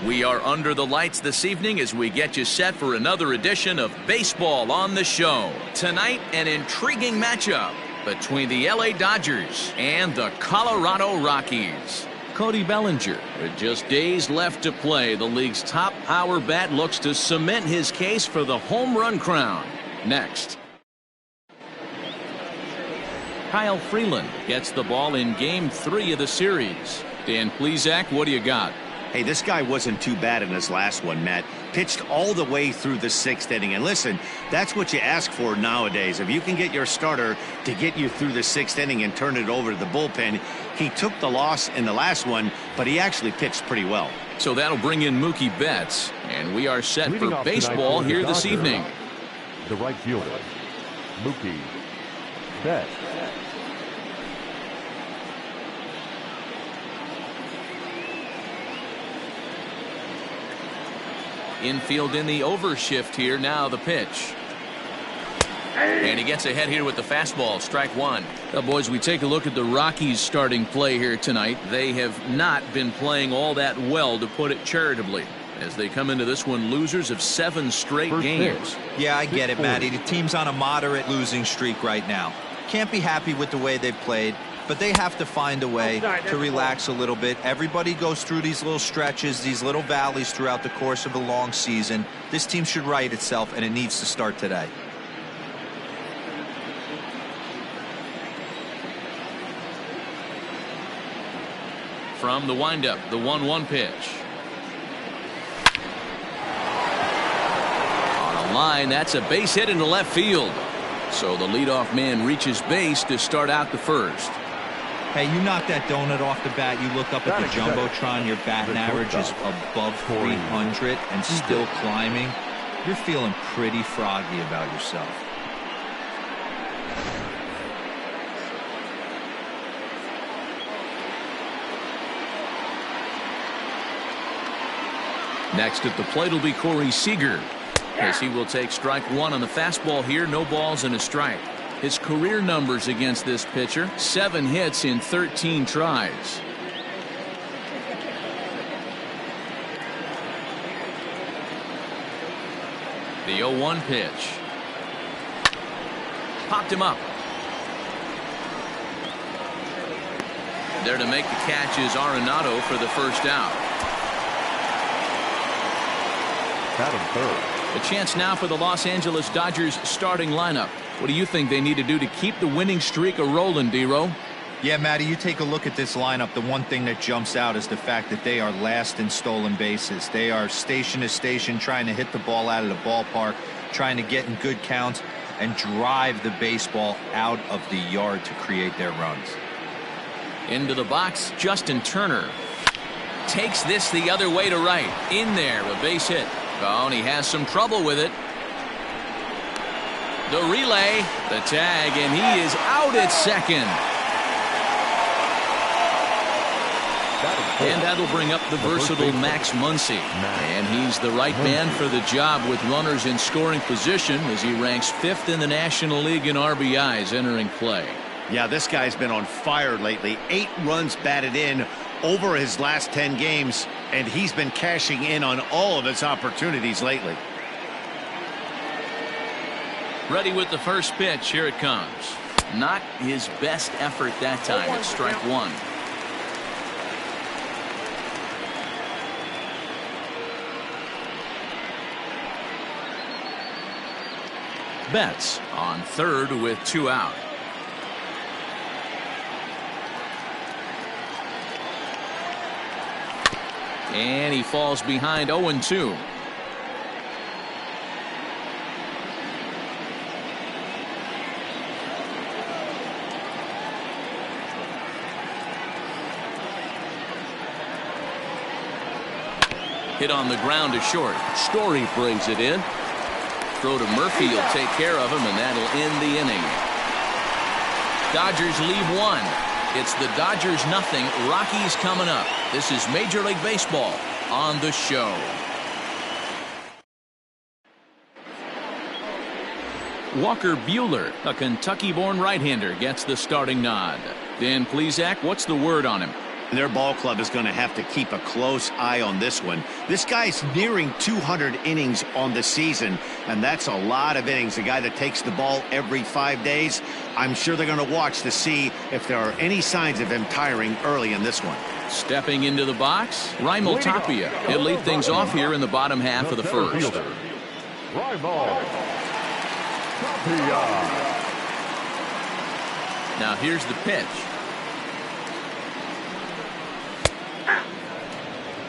We are under the lights this evening as we get you set for another edition of Baseball on the Show. Tonight, an intriguing matchup between the LA Dodgers and the Colorado Rockies. Cody Bellinger, with just days left to play, the league's top power bat looks to cement his case for the home run crown. Next. Kyle Freeland gets the ball in Game 3 of the series. Dan Plesac, what do you got? Hey, this guy wasn't too bad in his last one, Matt. Pitched all the way through the 6th inning. And listen, that's what you ask for nowadays. If you can get your starter to get you through the 6th inning and turn it over to the bullpen. He took the loss in the last one, but he actually pitched pretty well. So that'll bring in Mookie Betts. And we are set for baseball here this evening. The right fielder, Mookie Betts. Infield in the overshift here. Now the pitch. And he gets ahead here with the fastball. Strike one. Well, boys, we take a look at the Rockies starting play here tonight. They have not been playing all that well, to put it charitably, as they come into this one losers of 7 straight games. Yeah, I get it, Matty. The team's on a moderate losing streak right now. Can't be happy with the way they've played, but they have to find a way to relax a little bit. Everybody goes through these little stretches, these little valleys throughout the course of a long season. This team should right itself, and it needs to start today. From the windup, the 1-1 pitch. On a line, that's a base hit into left field. So the leadoff man reaches base to start out the first. Hey, you knock that donut off the bat, you look up at the Jumbotron, your batting average is above 300 and still climbing. You're feeling pretty froggy about yourself. Next at the plate will be Corey Seager, as he will take strike one on the fastball here. No balls and a strike. His career numbers against this pitcher: 7 hits in 13 tries. The 0-1 pitch. Popped him up. There to make the catch is Arenado for the first out. A chance now for the Los Angeles Dodgers starting lineup. What do you think they need to do to keep the winning streak a-rolling, D-Row? Yeah, Matty, you take a look at this lineup. The one thing that jumps out is the fact that they are last in stolen bases. They are station to station trying to hit the ball out of the ballpark, trying to get in good counts and drive the baseball out of the yard to create their runs. Into the box, Justin Turner takes this the other way to right. In there, a base hit. Oh, and he has some trouble with it. The relay, the tag, and he is out at second. And that'll bring up the versatile Max Muncy. And he's the right man for the job with runners in scoring position, as he ranks 5th in the National League in RBIs entering play. Yeah, this guy's been on fire lately. 8 runs batted in over his last 10 games, and he's been cashing in on all of his opportunities lately. Ready with the first pitch. Here it comes. Not his best effort that time. It's strike one. Betts on third with 2 out. And he falls behind 0-2. Hit on the ground to short. Story brings it in. Throw to Murphy will take care of him, and that'll end the inning. Dodgers leave 1. It's the Dodgers 0, Rockies coming up. This is Major League Baseball on the Show. Walker Buehler, a Kentucky-born right-hander, gets the starting nod. Dan Plesac, what's the word on him? Their ball club is going to have to keep a close eye on this one. This guy's nearing 200 innings on the season, and that's a lot of innings. A guy that takes the ball every 5 days. I'm sure they're going to watch to see if there are any signs of him tiring early in this one. Stepping into the box, Raimel Tapia. He'll lead things off here in the bottom half of the first. Raimel Tapia. Now here's the pitch.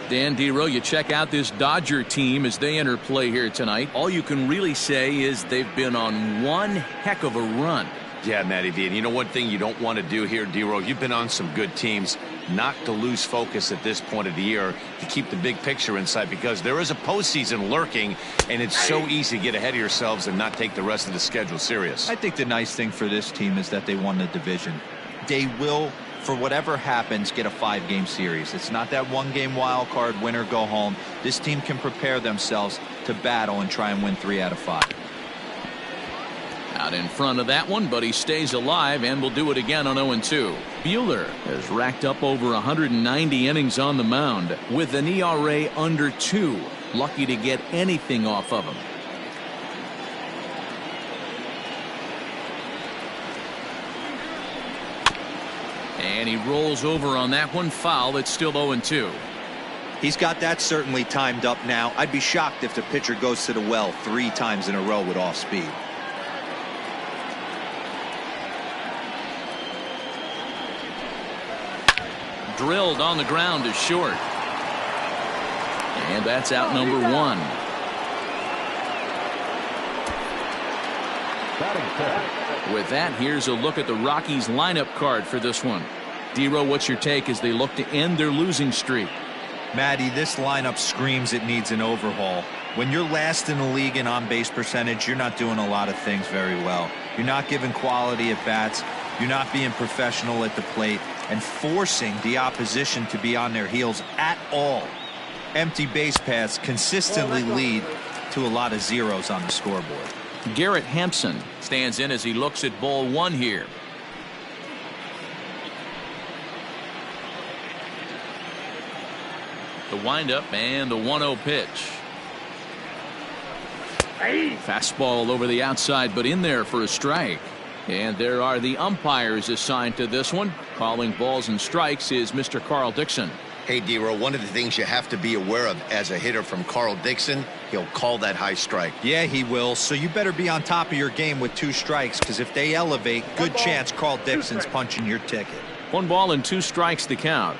Dan Dero, you check out this Dodger team as they enter play here tonight. All you can really say is they've been on one heck of a run. Yeah, Matty V. And you know one thing you don't want to do here, Dero, you've been on some good teams, not to lose focus at this point of the year, to keep the big picture in sight, because there is a postseason lurking, and it's so easy to get ahead of yourselves and not take the rest of the schedule serious. I think the nice thing for this team is that they won the division. They will, for whatever happens, get a 5-game series. It's not that 1-game wild card, win or go home. This team can prepare themselves to battle and try and win 3 out of 5. Out in front of that one, but he stays alive and will do it again on 0-2. Buehler has racked up over 190 innings on the mound with an ERA under 2. Lucky to get anything off of him. And he rolls over on that one. Foul. It's still 0-2. He's got that certainly timed up now. I'd be shocked if the pitcher goes to the well 3 times in a row with off speed. Drilled on the ground to short. And that's out number 1. With that, here's a look at the Rockies lineup card for this one. Dero, what's your take as they look to end their losing streak? Matty, this lineup screams it needs an overhaul. When you're last in the league in on-base percentage, you're not doing a lot of things very well. You're not giving quality at bats. You're not being professional at the plate and forcing the opposition to be on their heels at all. Empty base paths consistently lead to a lot of zeros on the scoreboard. Garrett Hampson stands in as he looks at ball 1 here. The windup and the 1-0 pitch. Fastball over the outside, but in there for a strike. And there are the umpires assigned to this one. Calling balls and strikes is Mr. Carl Dixon. Hey, Dero, one of the things you have to be aware of as a hitter from Carl Dixon, he'll call that high strike. Yeah, he will. So you better be on top of your game with 2 strikes, because if they elevate, good chance Carl Dixon's punching your ticket. 1 ball and 2 strikes to count.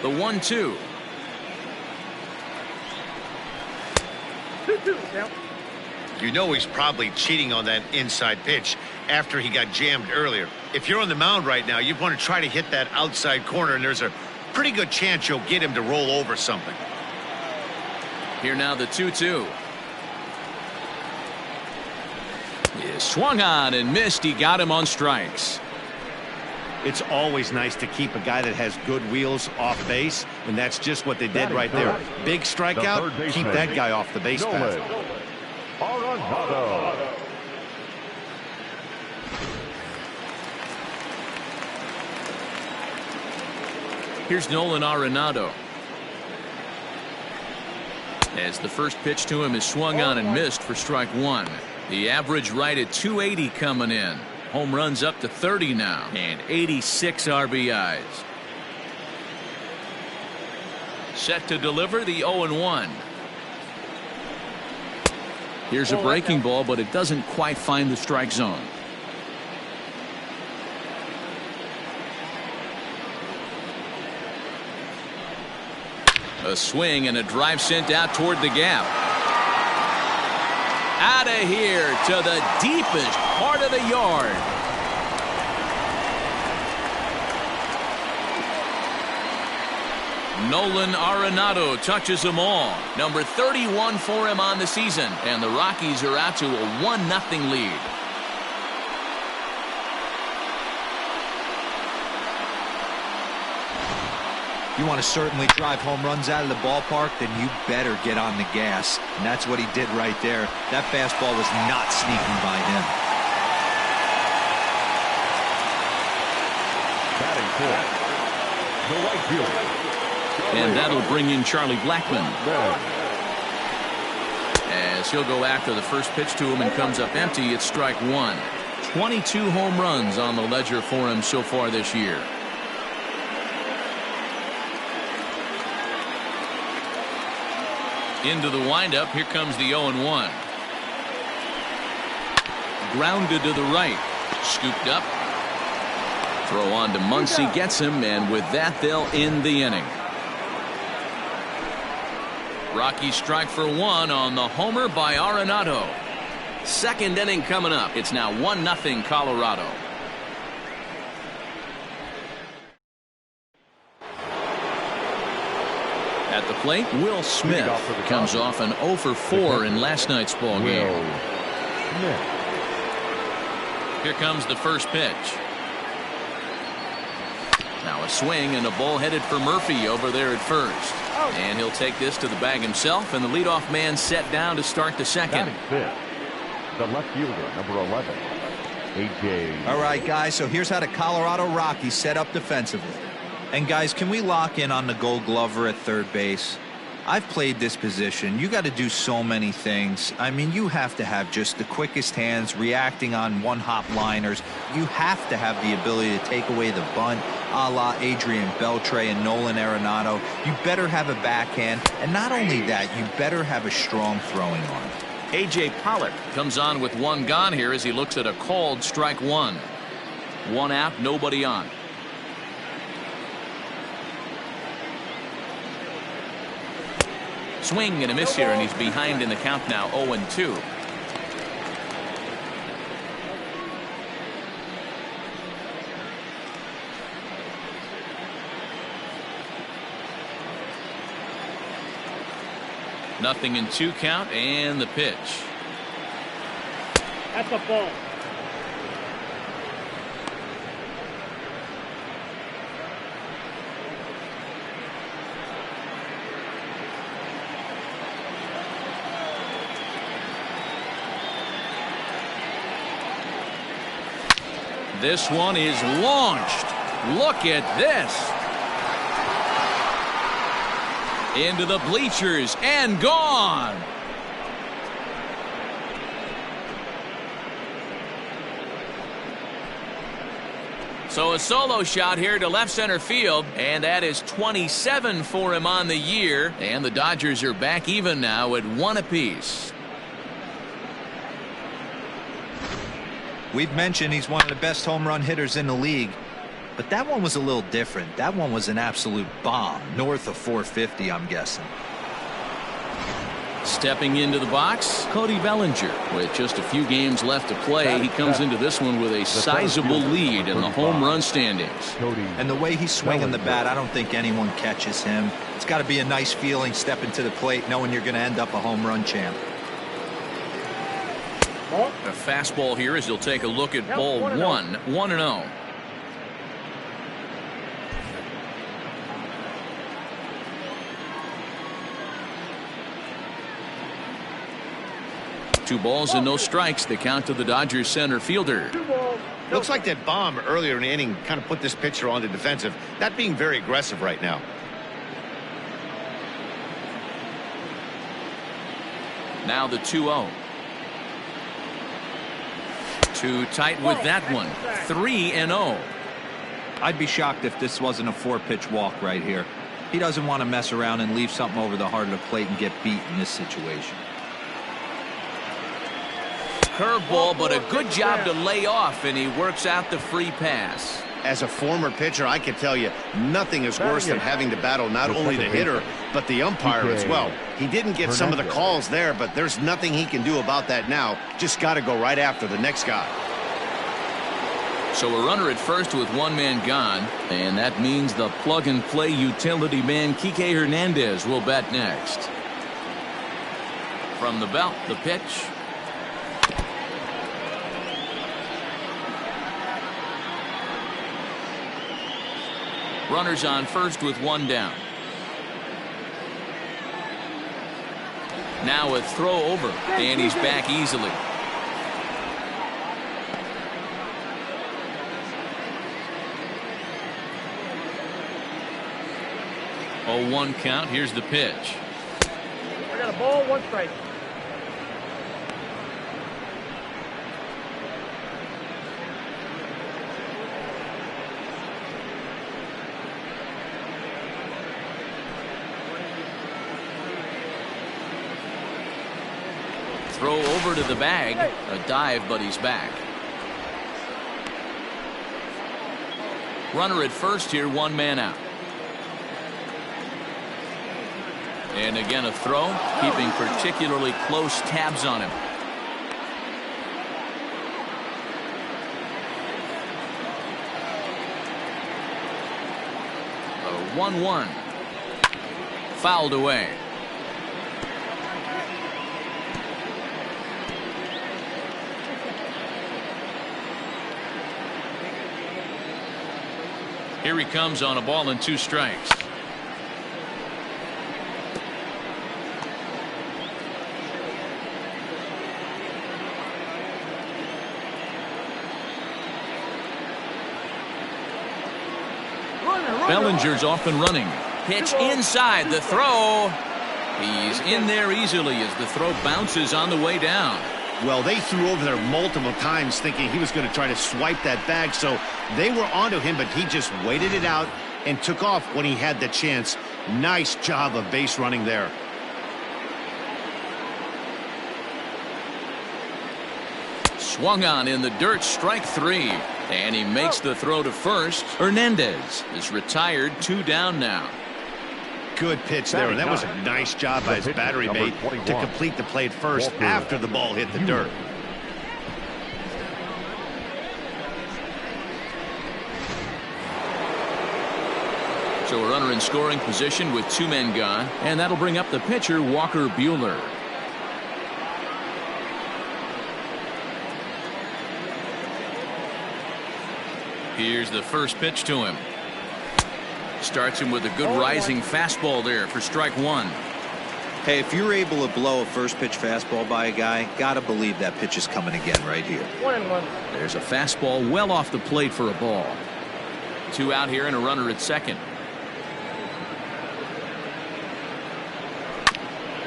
The 1-2. You know he's probably cheating on that inside pitch after he got jammed earlier. If you're on the mound right now, you want to try to hit that outside corner, and there's a pretty good chance you'll get him to roll over something. Here now the 2-2. He swung on and missed. He got him on strikes. It's always nice to keep a guy that has good wheels off base, and that's just what they did right there. Big strikeout, keep that guy off the base path. Here's Nolan Arenado. As the first pitch to him is swung on and missed for strike 1. The average right at 280 coming in. Home runs up to 30 now, and 86 RBIs. Set to deliver the 0-1. Here's a breaking ball, but it doesn't quite find the strike zone. A swing and a drive sent out toward the gap. Out of here to the deepest part of the yard. Nolan Arenado touches them all. Number 31 for him on the season. And the Rockies are out to a 1-0 lead. You want to certainly drive home runs out of the ballpark, then you better get on the gas. And that's what he did right there. That fastball was not sneaking by him. Batting fourth, the right fielder. And that'll bring in Charlie Blackmon, as he'll go after the first pitch to him and comes up empty. It's strike one. 22 home runs on the ledger for him so far this year. Into the windup. Here comes the 0-1. Grounded to the right. Scooped up. Throw on to Muncy, gets him, and with that they'll end the inning. Rockies strike for one on the homer by Arenado. Second inning coming up. It's now 1-0 Colorado. At the plate, Will Smith comes off an 0 for 4 in last night's ball game. Here comes the first pitch. Now a swing and a ball headed for Murphy over there at first. And he'll take this to the bag himself, and the leadoff man set down to start the second. Fifth, the left fielder, number 11, AJ. All right, guys, so here's how the Colorado Rockies set up defensively. And guys, can we lock in on the Gold Glover at third base? I've played this position. You got to do so many things. I mean, you have to have just the quickest hands, reacting on one-hop liners. You have to have the ability to take away the bunt, a la Adrian Beltre and Nolan Arenado. You better have a backhand, and not only that, you better have a strong throwing arm. A.J. Pollock comes on with one gone here as he looks at a called strike one. One out, nobody on. Swing and a miss here, and he's behind in the count now, 0-2. Nothing in 2 count, and the pitch. That's a ball. This one is launched. Look at this. Into the bleachers and gone. So a solo shot here to left center field, and that is 27 for him on the year, and the Dodgers are back even now at 1 apiece. We've mentioned he's one of the best home run hitters in the league, but that one was a little different. That one was an absolute bomb, north of 450, I'm guessing. Stepping into the box, Cody Bellinger. With just a few games left to play, he comes into this one with a sizable lead in the home run standings. And the way he's swinging the bat, I don't think anyone catches him. It's got to be a nice feeling stepping to the plate knowing you're going to end up a home run champ. A fastball here as he'll take a look at ball 1-0. Two balls and no strikes. The count to the Dodgers center fielder. Looks like that bomb earlier in the inning kind of put this pitcher on the defensive. Not being very aggressive right now. Now the 2-0. Too tight with that one. 3-0. I'd be shocked if this wasn't a 4-pitch walk right here. He doesn't want to mess around and leave something over the heart of the plate and get beat in this situation. Curveball, but a good job to lay off, and he works out the free pass. As a former pitcher, I can tell you nothing is worse than having to battle not only the hitter but the umpire as well. He didn't get some of the calls there, but there's nothing he can do about that now. Just got to go right after the next guy. So a runner at first with one man gone, and that means the plug-and-play utility man Kike Hernandez will bat next. From the belt, the pitch. Runners on first with one down. Now a throw over, and he's back easily. Oh, 1 count. Here's the pitch. I got a ball, 1 strike. Throw over to the bag. A dive, but he's back. Runner at first here, 1 man out. And again a throw, keeping particularly close tabs on him. A 1-1. Fouled away. Here he comes on a ball and 2 strikes. Bellinger's off and running. Pitch inside, the throw. He's in there easily as the throw bounces on the way down. Well, they threw over there multiple times thinking he was going to try to swipe that bag, so they were onto him, but he just waited it out and took off when he had the chance. Nice job of base running there. Swung on in the dirt, strike 3. And he makes the throw to first. Hernandez is retired, 2 down now. Good pitch there, and that was a nice job by his battery mate to complete the play at first after the ball hit the dirt. So a runner in scoring position with 2 men gone, and that'll bring up the pitcher, Walker Buehler. Here's the first pitch to him. Starts him with a good rising fastball there for strike 1. Hey, if you're able to blow a first pitch fastball by a guy, gotta believe that pitch is coming again right here. 1-1. There's a fastball well off the plate for a ball. 2 out here and a runner at second.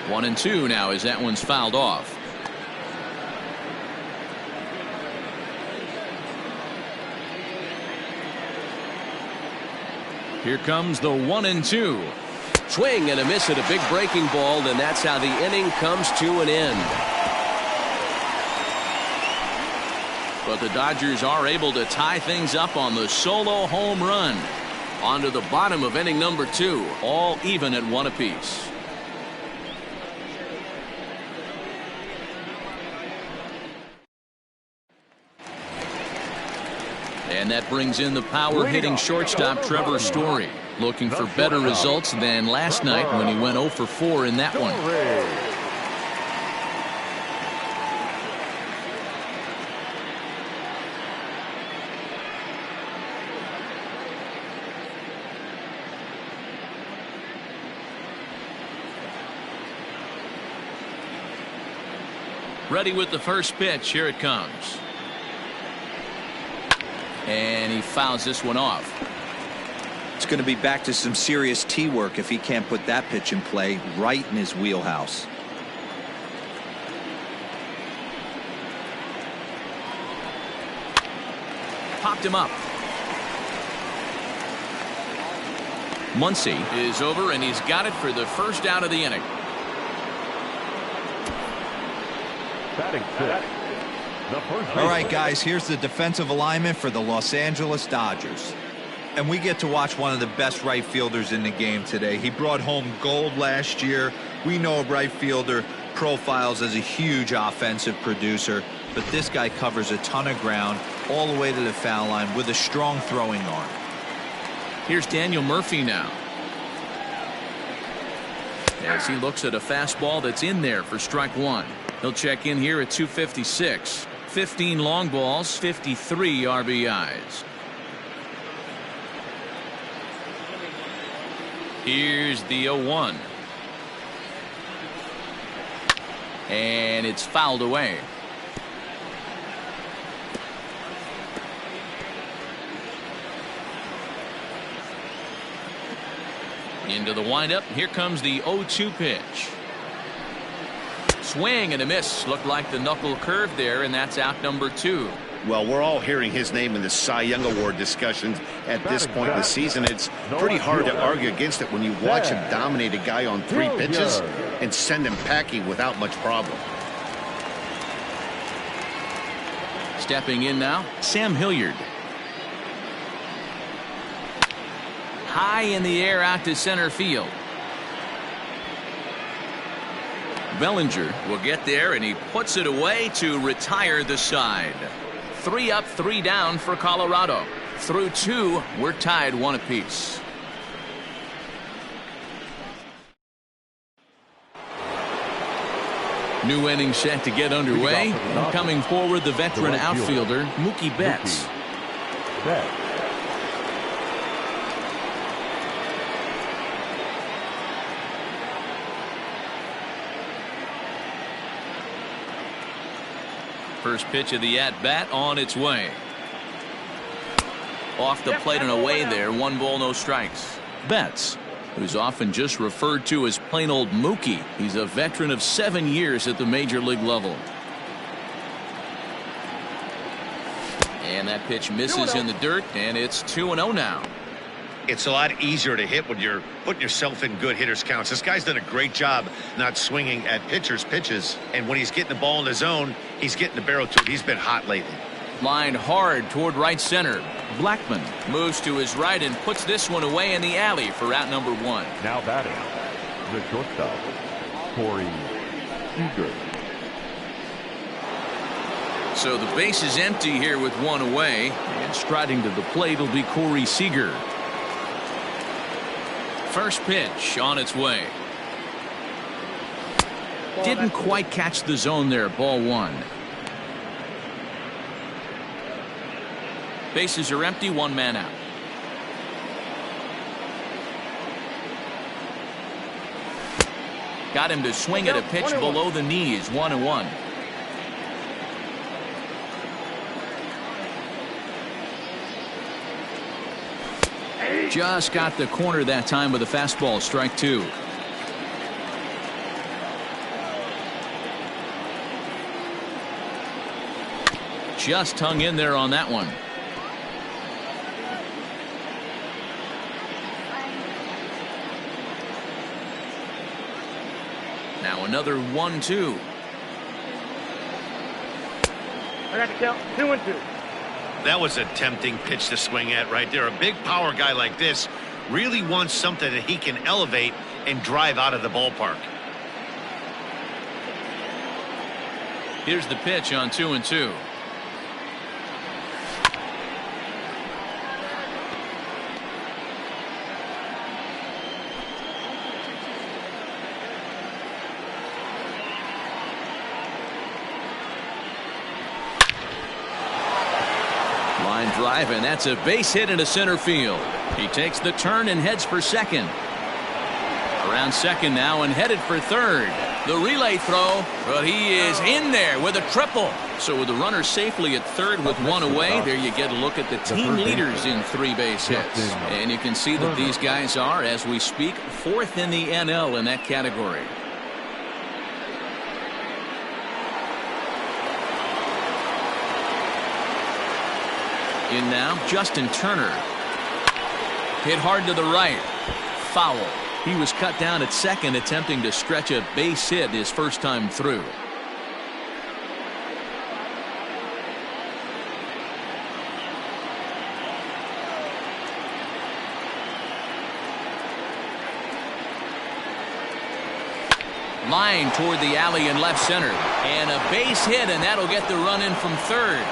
1-2 now as that one's fouled off. Here comes the 1-2. Swing and a miss at a big breaking ball, and that's how the inning comes to an end. But the Dodgers are able to tie things up on the solo home run. On to the bottom of inning number 2, all even at 1 apiece. And that brings in the power-hitting shortstop Trevor Story, looking for better results than last night when he went 0 for 4 in that one. Ready with the first pitch. Here it comes. And he fouls this one off. It's going to be back to some serious tee work if he can't put that pitch in play right in his wheelhouse. Popped him up. Muncy is over, and he's got it for the first out of the inning. Batting 6. All right, guys, here's the defensive alignment for the Los Angeles Dodgers. And we get to watch one of the best right fielders in the game today. He brought home gold last year. We know a right fielder profiles as a huge offensive producer, but this guy covers a ton of ground all the way to the foul line with a strong throwing arm. Here's Daniel Murphy now, as he looks at a fastball that's in there for strike 1. He'll check in here at 256. 15 long balls, 53 RBIs. Here's the 0-1. And it's fouled away. Into the windup. Here comes the 0-2 pitch. Swing and a miss. Looked like the knuckle curve there, and that's out number 2. Well, we're all hearing his name in the Cy Young Award discussions at this point in the season. It's pretty hard to argue against it when you watch him dominate a guy on 3 pitches and send him packing without much problem. Stepping in now, Sam Hilliard. High in the air out to center field. Bellinger will get there, and he puts it away to retire the side. 3 up, 3 down for Colorado. Through 2, we're tied 1 apiece. New inning set to get underway. Coming forward, the veteran outfielder, Mookie Betts. First pitch of the at-bat on its way. Off the plate and away there. 1 ball, no strikes. Betts, who's often just referred to as plain old Mookie. He's a veteran of 7 years at the major league level. And that pitch misses in the dirt, and it's 2-0 now. It's a lot easier to hit when you're putting yourself in good hitters counts. This guy's done a great job not swinging at pitchers' pitches. And when he's getting the ball in the zone, he's getting the barrel to it. He's been hot lately. Lined hard toward right center. Blackman moves to his right and puts this one away in the alley for out number 1. Now batting, the shortstop, Corey Seager. So the base is empty here with 1 away. And striding to the plate will be Corey Seager. First pitch on its way. Didn't quite catch the zone there. Ball 1. Bases are empty. 1 man out. Got him to swing at a pitch below the knees. 1-1. Just got the corner that time with a fastball. Strike 2. Just hung in there on that one. Now another 1-2. I got to count 2-2. That was a tempting pitch to swing at right there. A big power guy like this really wants something that he can elevate and drive out of the ballpark. Here's the pitch on 2-2. Drive, and that's a base hit into center field. He takes the turn and heads for second. Around second now and headed for third. The relay throw, but he is in there with a triple. So with the runner safely at third with 1 away, there you get a look at the team leaders in 3 base hits. And you can see that these guys are, as we speak, 4th in the NL in that category. In now, Justin Turner. Hit hard to the right. Foul. He was cut down at second, attempting to stretch a base hit his first time through. Line toward the alley in left center. And a base hit, and that'll get the run in from third.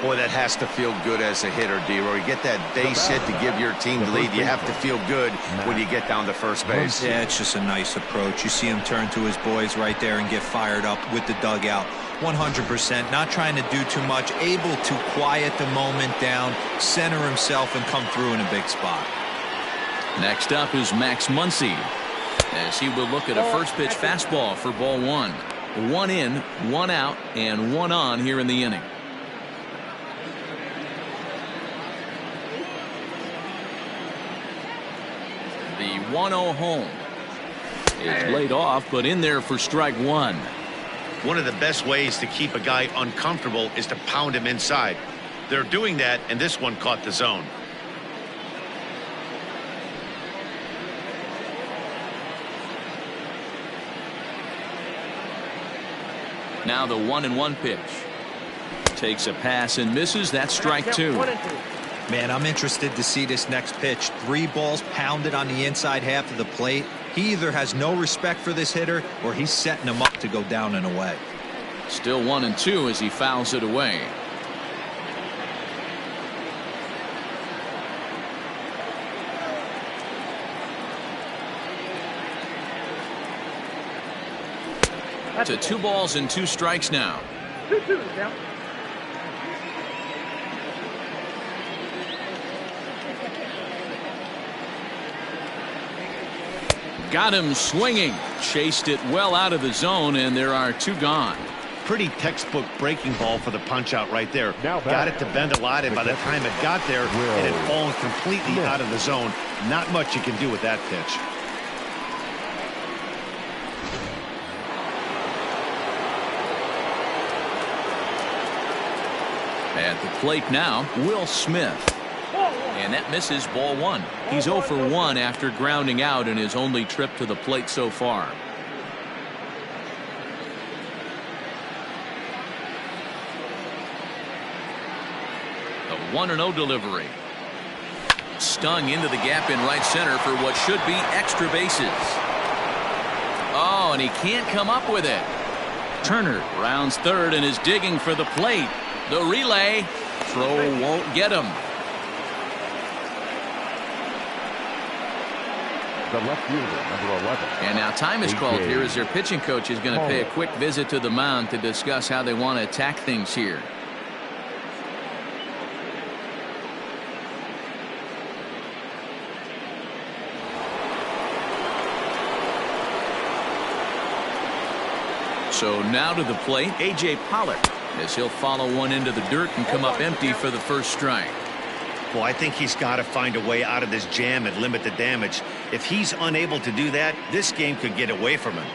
Boy, that has to feel good as a hitter, D-Roy. You get that base hit to give your team the lead. You have to feel good when you get down to first base. Yeah, it's just a nice approach. You see him turn to his boys right there and get fired up with the dugout. 100%, not trying to do too much, able to quiet the moment down, center himself, and come through in a big spot. Next up is Max Muncy, as he will look at a first pitch fastball for ball one. 1 in, 1 out, and 1 on here in the inning. The 1-0 home is laid off, but in there for strike one. One of the best ways to keep a guy uncomfortable is to pound him inside. They're doing that, and this one caught the zone. Now the 1-1 pitch. Takes a pass and misses. That's strike two. Man, I'm interested to see this next pitch. 3 balls pounded on the inside half of the plate. He either has no respect for this hitter or he's setting him up to go down and away. Still 1-2 as he fouls it away. To 2 balls and 2 strikes now. 2-2 now. Got him swinging. Chased it well out of the zone, and there are 2 gone. Pretty textbook breaking ball for the punch out right there. Got it to bend a lot, and by the time it got there, it had fallen completely out of the zone. Not much you can do with that pitch. At the plate now, Will Smith. And that misses ball 1. He's 0 for 1 after grounding out in his only trip to the plate so far. The 1-0 delivery. Stung into the gap in right center for what should be extra bases. Oh, and he can't come up with it. Turner rounds third and is digging for the plate. The relay throw won't get him. The left fielder, number 11. And now time is called here as their pitching coach is going to pay a quick visit to the mound to discuss how they want to attack things here. So now to the plate, A.J. Pollock, as he'll follow one into the dirt and come up empty for the first strike. Well, I think he's got to find a way out of this jam and limit the damage. If he's unable to do that, this game could get away from him.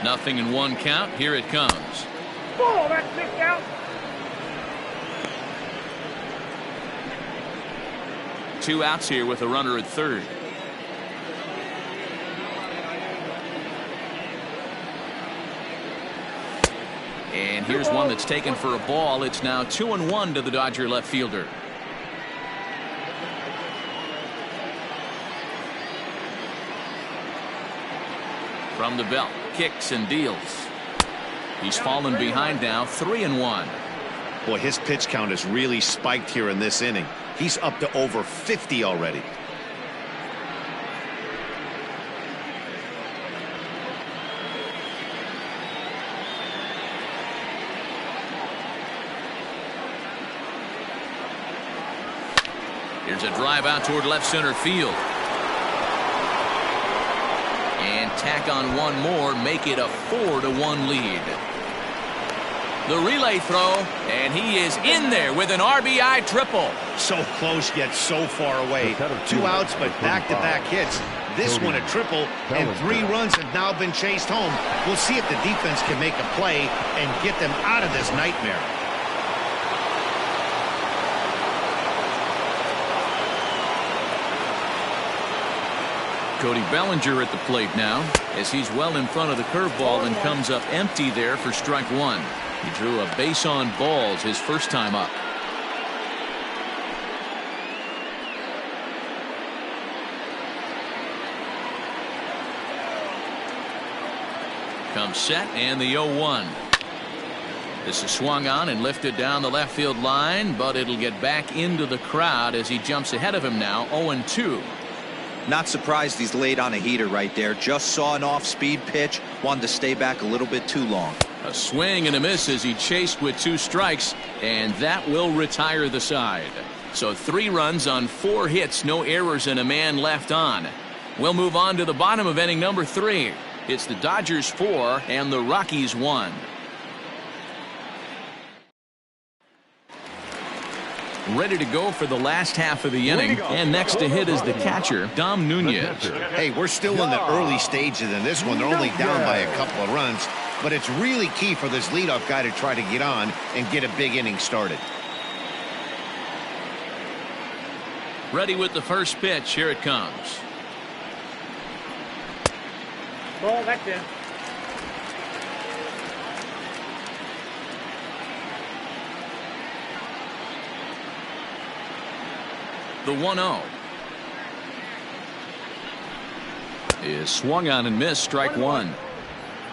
0-1 count. Here it comes. Ball, that's 6 out. 2 outs here with a runner at third. And here's one that's taken for a ball. It's now 2-1 to the Dodger left fielder. From the belt, kicks and deals. He's fallen behind now, 3-1. Boy, his pitch count has really spiked here in this inning. He's up to over 50 already. Here's a drive out toward left center field. And tack on one more, make it a 4-1 lead. The relay throw, and he is in there with an RBI triple. So close yet so far away. 2 outs, but back-to-back hits. This one a triple, and 3 runs have now been chased home. We'll see if the defense can make a play and get them out of this nightmare. Cody Bellinger at the plate now, as he's well in front of the curveball and comes up empty there for strike 1. He drew a base on balls his first time up. Comes set and the 0-1. This is swung on and lifted down the left field line, but it'll get back into the crowd as he jumps ahead of him now, 0-2. Not surprised he's laid on a heater right there. Just saw an off-speed pitch, wanted to stay back a little bit too long. A swing and a miss as he chased with 2 strikes, and that will retire the side. So 3 runs on 4 hits, no errors, and a man left on. We'll move on to the bottom of inning number 3. It's the Dodgers 4 and the Rockies 1. Ready to go for the last half of the inning, and next to hit is the catcher, Dom Nunez. Hey, we're still in the early stages of this one. They're only down by a couple of runs, but it's really key for this leadoff guy to try to get on and get a big inning started. Ready with the first pitch. Here it comes. Ball, that's in. The 1-0 is swung on and missed. Strike 1.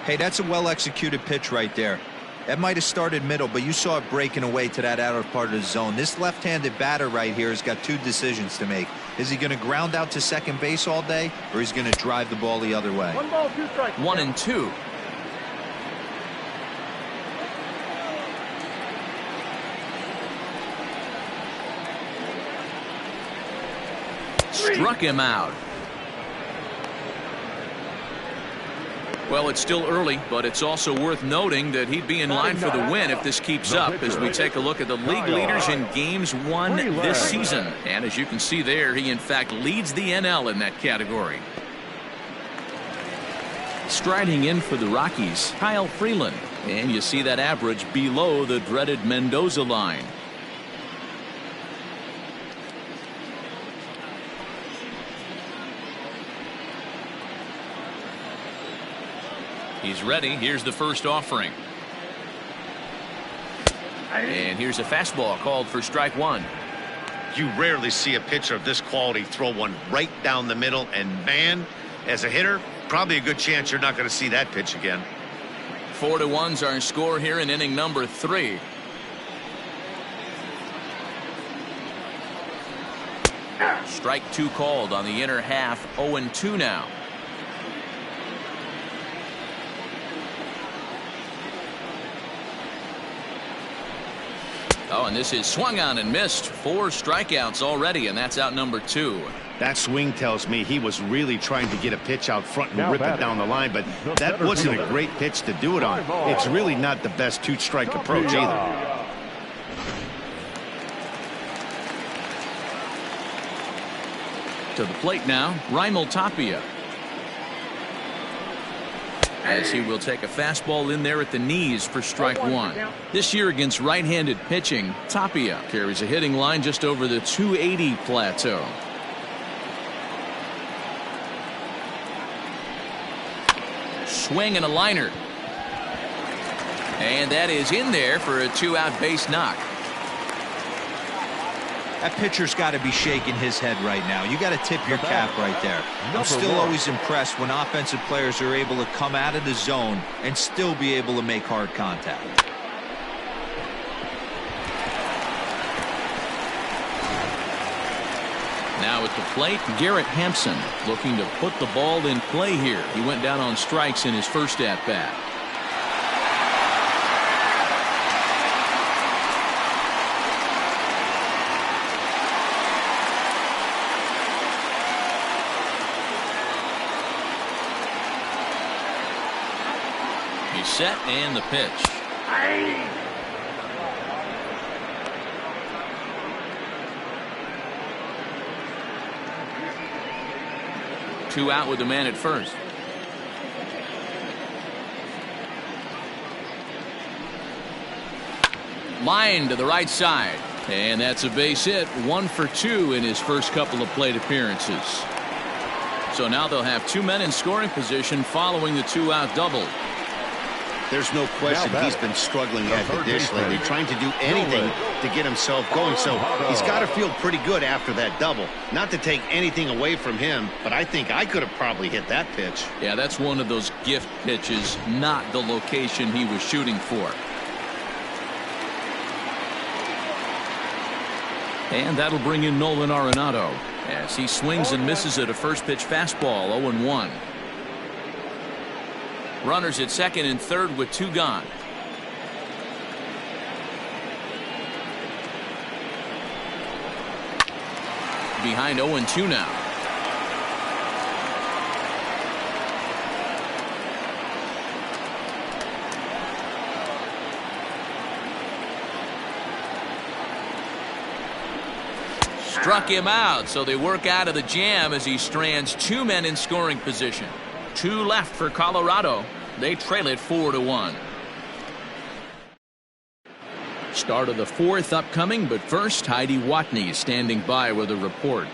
Hey, that's a well-executed pitch right there. That might have started middle, but you saw it breaking away to that outer part of the zone. This left-handed batter right here has got 2 decisions to make. Is he going to ground out to second base all day, or is he going to drive the ball the other way? 1 ball, 2 strikes. 1-2. Struck him out. Well, it's still early, but it's also worth noting that he'd be in line for the win if this keeps up as we take a look at the league leaders in games won this season. And as you can see there, he in fact leads the NL in that category. Striding in for the Rockies, Kyle Freeland. And you see that average below the dreaded Mendoza line. He's ready. Here's the first offering. And here's a fastball called for strike 1. You rarely see a pitcher of this quality throw one right down the middle, and man, as a hitter, probably a good chance you're not going to see that pitch again. 4-1's our score here in inning number 3. Strike 2 called on the inner half. 0-2 now. Oh, and this is swung on and missed. 4 strikeouts already, and that's out number 2. That swing tells me he was really trying to get a pitch out front and rip it down the line, but that wasn't a great pitch to do it on. It's really not the best 2-strike approach either. To the plate now, Raimel Tapia. As he will take a fastball in there at the knees for strike 1. This year against right-handed pitching, Tapia carries a hitting line just over the 280 plateau. Swing and a liner. And that is in there for a 2-out base knock. That pitcher's got to be shaking his head right now. You got to tip your cap right there. I'm still always impressed when offensive players are able to come out of the zone and still be able to make hard contact. Now at the plate, Garrett Hampson looking to put the ball in play here. He went down on strikes in his first at-bat. He's set and the pitch. Two out with the man at first. Line to the right side. And that's a base hit. 1 for 2 in his first couple of plate appearances. So now they'll have 2 men in scoring position following the 2-out double. There's no question he's been struggling at the dish lately, trying to do anything to get himself going. So he's got to feel pretty good after that double. Not to take anything away from him, but I think I could have probably hit that pitch. Yeah, that's one of those gift pitches, not the location he was shooting for. And that'll bring in Nolan Arenado as he swings and misses at a first pitch fastball. 0-1. Runners at second and third with 2 gone. Behind 0-2 now. Struck him out, so they work out of the jam as he strands 2 men in scoring position. 2 left for Colorado. They trail it 4-1. Start of the 4th upcoming, but first, Heidi Watney standing by with a report.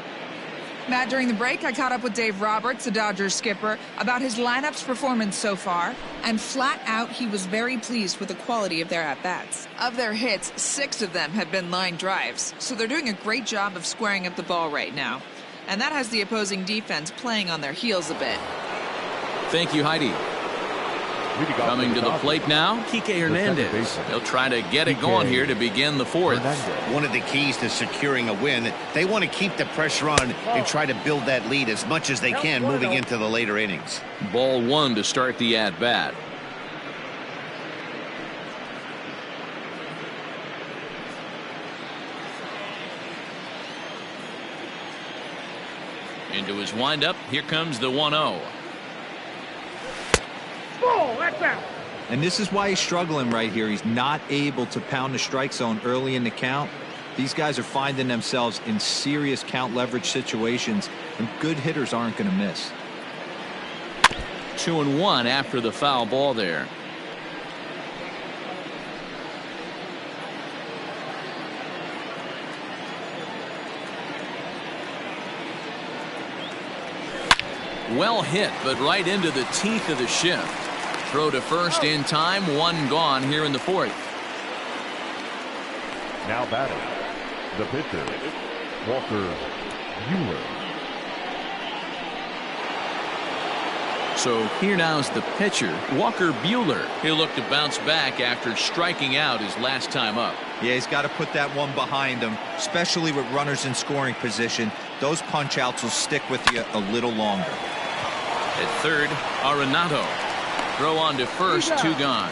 Matt, during the break, I caught up with Dave Roberts, the Dodgers skipper, about his lineup's performance so far, and flat out, he was very pleased with the quality of their at-bats. Of their hits, 6 of them have been line drives, so they're doing a great job of squaring up the ball right now. And that has the opposing defense playing on their heels a bit. Thank you, Heidi. Coming to the plate now, Kike Hernandez. He'll try to get it going here to begin the 4th. One of the keys to securing a win, they want to keep the pressure on and try to build that lead as much as they can moving into the later innings. Ball 1 to start the at-bat. Into his windup, here comes the 1-0. And this is why he's struggling right here. He's not able to pound the strike zone early in the count. These guys are finding themselves in serious count leverage situations, and good hitters aren't going to miss. 2-1 after the foul ball there. Well hit, but right into the teeth of the shift. Throw to first in time, 1 gone here in the 4th. Now batting, the pitcher, Walker Buehler. So here now's the pitcher, Walker Buehler. He'll look to bounce back after striking out his last time up. Yeah, he's got to put that one behind him, especially with runners in scoring position. Those punch outs will stick with you a little longer. At third, Arenado. Throw on to first, 2 gone.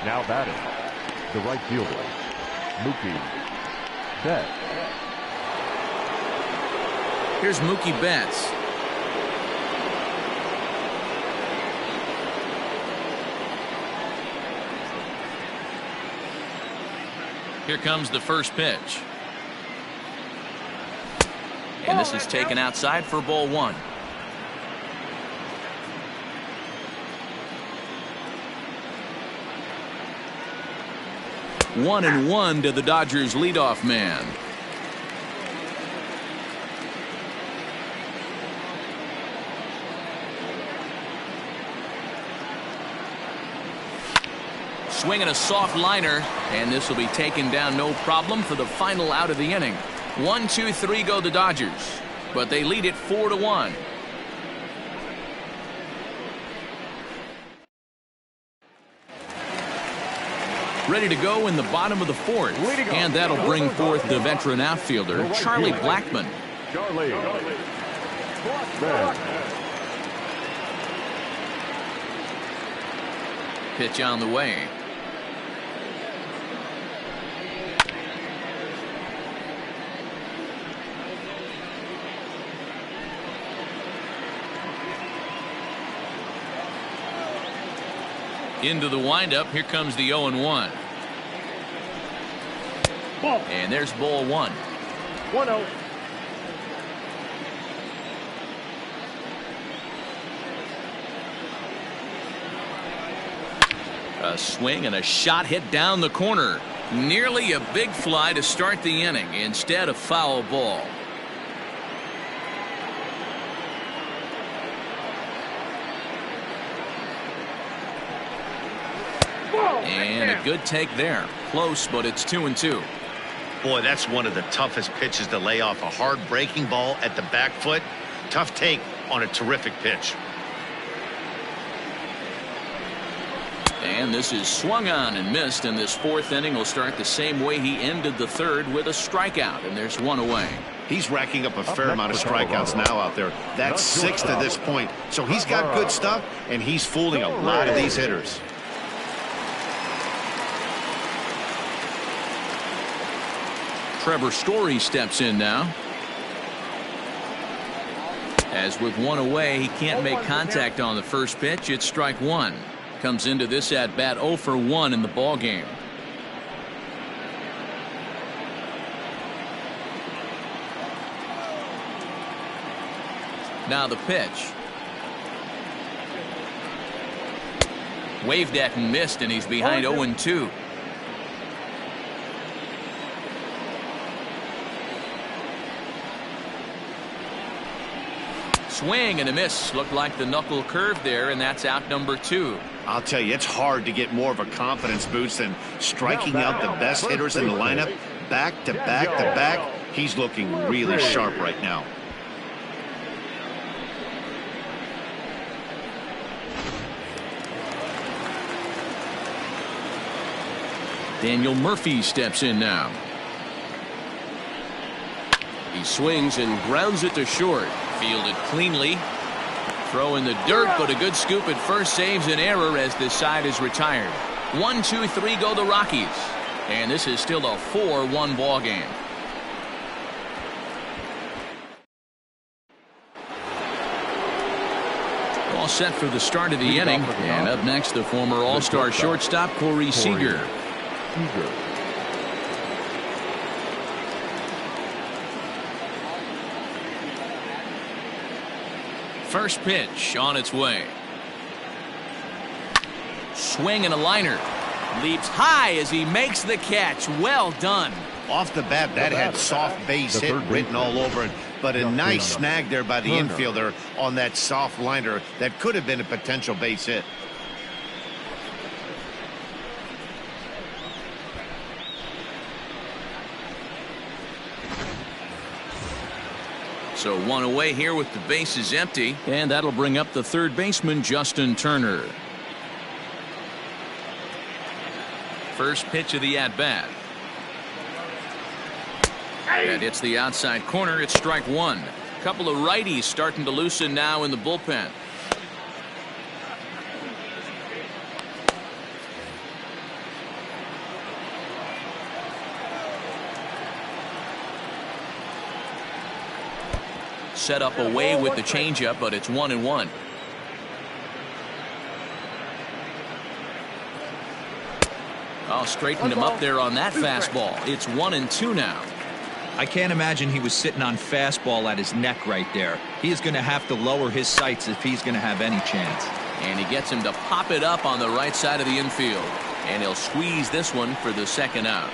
Now batting, the right fielder, Mookie Betts. Here's Mookie Betts. Here comes the first pitch. And this is taken outside for ball 1. One and one to the Dodgers leadoff man. Swinging a soft liner, and this will be taken down no problem for the final out of the inning. 1, 2, 3 go the Dodgers, but they lead it 4-1. Ready to go in the bottom of the 4th, and that'll bring forth the veteran outfielder, Charlie Blackmon. Charlie Blackmon. Pitch on the way. Into the windup. Here comes the 0-1. And there's ball 1. 1-0. A swing and a shot hit down the corner. Nearly a big fly to start the inning. Instead, a foul ball. And a good take there. Close, but it's 2-2. Boy, that's one of the toughest pitches to lay off. A hard breaking ball at the back foot. Tough take on a terrific pitch. And this is swung on and missed, and this fourth inning will start the same way he ended the third, with a strikeout, and there's one away. He's racking up a fair amount of strikeouts now out there. That's 6 to this point. So he's got good stuff, and he's fooling a lot of these hitters. Trevor Story steps in now. As with one away, he can't make contact on the first pitch. It's strike one. Comes into this at bat 0 for 1 in the ball game. Now the pitch. Waved at and missed, and he's behind 0-2. Swing and a miss. Looked like the knuckle curve there, and that's out number 2. I'll tell you, it's hard to get more of a confidence boost than striking out the best hitters in the lineup back to back to back. He's looking really sharp right now. Daniel Murphy steps in now. He swings and grounds it to short. Fielded cleanly. Throw in the dirt, but a good scoop at first saves an error as this side is retired. 1, 2, 3 go the Rockies. And this is still a 4-1 ball game. All set for the start of the inning. And up next, the former All-Star shortstop, Corey Seager. First pitch on its way. Swing and a liner. Leaps high as he makes the catch. Well done. Off the bat, that had soft base hit written all over it, but a nice snag there by the infielder on that soft liner that could have been a potential base hit. So one away here with the bases empty, and that'll bring up the third baseman, Justin Turner. First pitch of the at-bat. That hits the outside corner. It's strike one. A couple of righties starting to loosen now in the bullpen. Set up away with the changeup, but it's 1-1. Oh, straightened him up there on that fastball. It's 1-2 now. I can't imagine he was sitting on fastball at his neck right there. He is going to have to lower his sights if he's going to have any chance. And he gets him to pop it up on the right side of the infield. And he'll squeeze this one for the second out.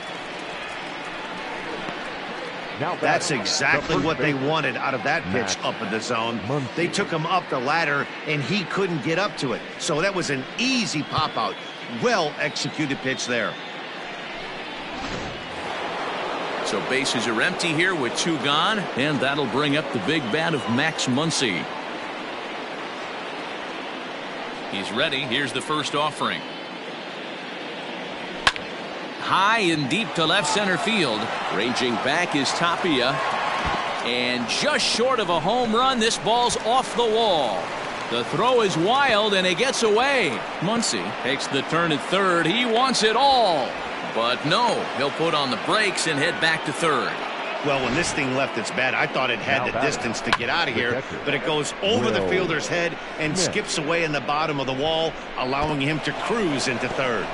That's exactly what they wanted out of that pitch up in the zone. They took him up the ladder, and he couldn't get up to it. So that was an easy pop-out. Well-executed pitch there. So bases are empty here with 2 gone, and that'll bring up the big bat of Max Muncy. He's ready. Here's the first offering. High and deep to left center field. Ranging back is Tapia. And just short of a home run, this ball's off the wall. The throw is wild, and it gets away. Muncy takes the turn at third. He wants it all. But no, he'll put on the brakes and head back to third. Well, when this thing left its bat, I thought it had the distance to get out of here, but it goes over the fielder's head and skips away in the bottom of the wall, allowing him to cruise into third.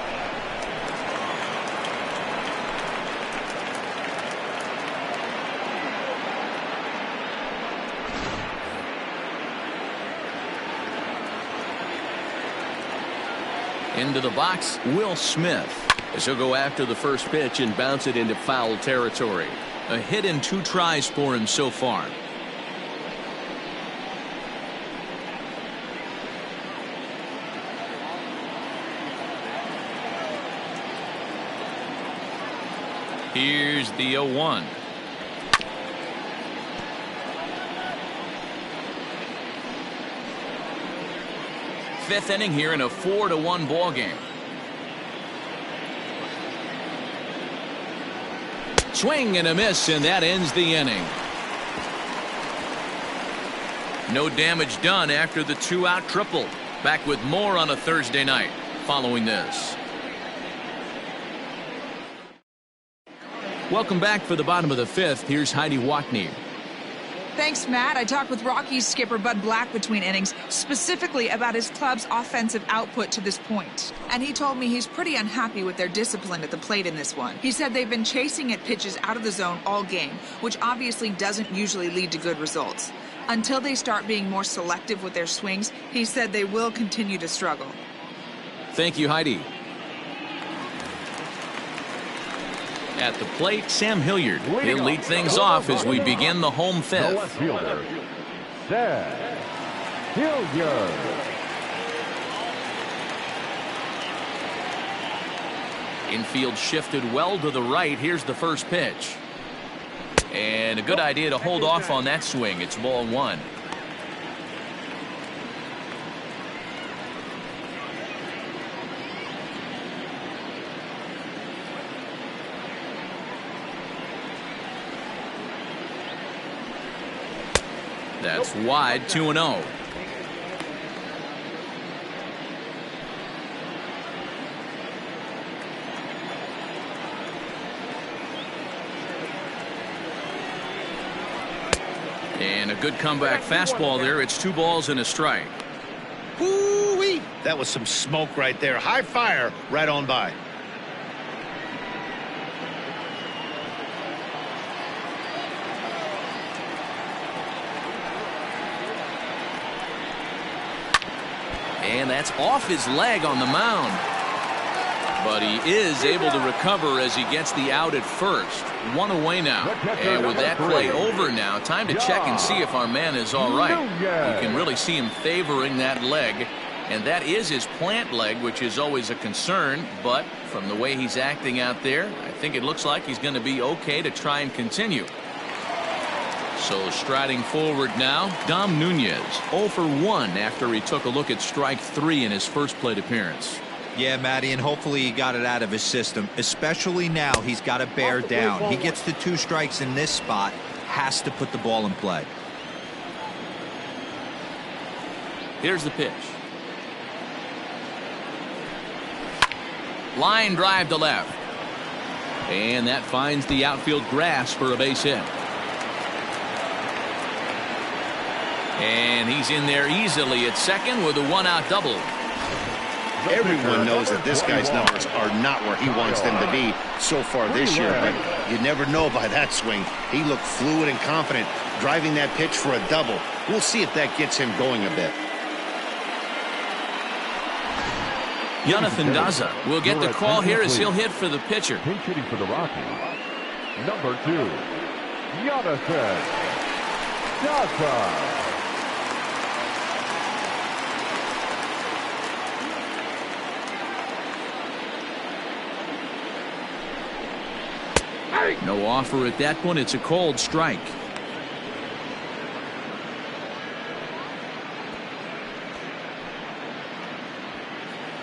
Into the box, Will Smith. As he'll go after the first pitch and bounce it into foul territory. A hit in 2 tries for him so far. Here's the 0-1. Fifth inning here in a 4-1 ball game. Swing and a miss, and that ends the inning. No damage done after the 2-out triple. Back with more on a Thursday night following this. Welcome back for the bottom of the 5th. Here's Heidi Wackney. Thanks, Matt. I talked with Rockies skipper Bud Black between innings, specifically about his club's offensive output to this point. And he told me he's pretty unhappy with their discipline at the plate in this one. He said they've been chasing at pitches out of the zone all game, which obviously doesn't usually lead to good results. Until they start being more selective with their swings, he said they will continue to struggle. Thank you, Heidi. At the plate, Sam Hilliard. He'll lead things off as we begin the home 5th. The left fielder, Sam Hilliard. Infield shifted well to the right. Here's the first pitch. And a good idea to hold off on that swing. It's ball 1. That's wide, 2-0. And a good comeback fastball there. It's 2 balls and a strike. Woo-wee! That was some smoke right there. High fire right on by. And that's off his leg on the mound. But he is able to recover as he gets the out at first. 1 away now. And with that play over now, time to check and see if our man is all right. You can really see him favoring that leg. And that is his plant leg, which is always a concern. But from the way he's acting out there, I think it looks like he's going to be okay to try and continue. So striding forward now, Dom Nunez, 0 for 1 after he took a look at strike 3 in his first plate appearance. Yeah, Matty, and hopefully he got it out of his system, especially now he's got to bear down. He gets the 2 strikes in this spot, has to put the ball in play. Here's the pitch. Line drive to left. And that finds the outfield grass for a base hit. And he's in there easily at second with a 1-out double. Everyone knows that this guy's numbers are not where he wants them to be so far this year, but you never know by that swing. He looked fluid and confident, driving that pitch for a double. We'll see if that gets him going a bit. Jonathan Daza will get the call here as he'll hit for the pitcher. Pinch hitting for the Rockies, number 2, Jonathan Daza. No offer at that one. It's a called strike.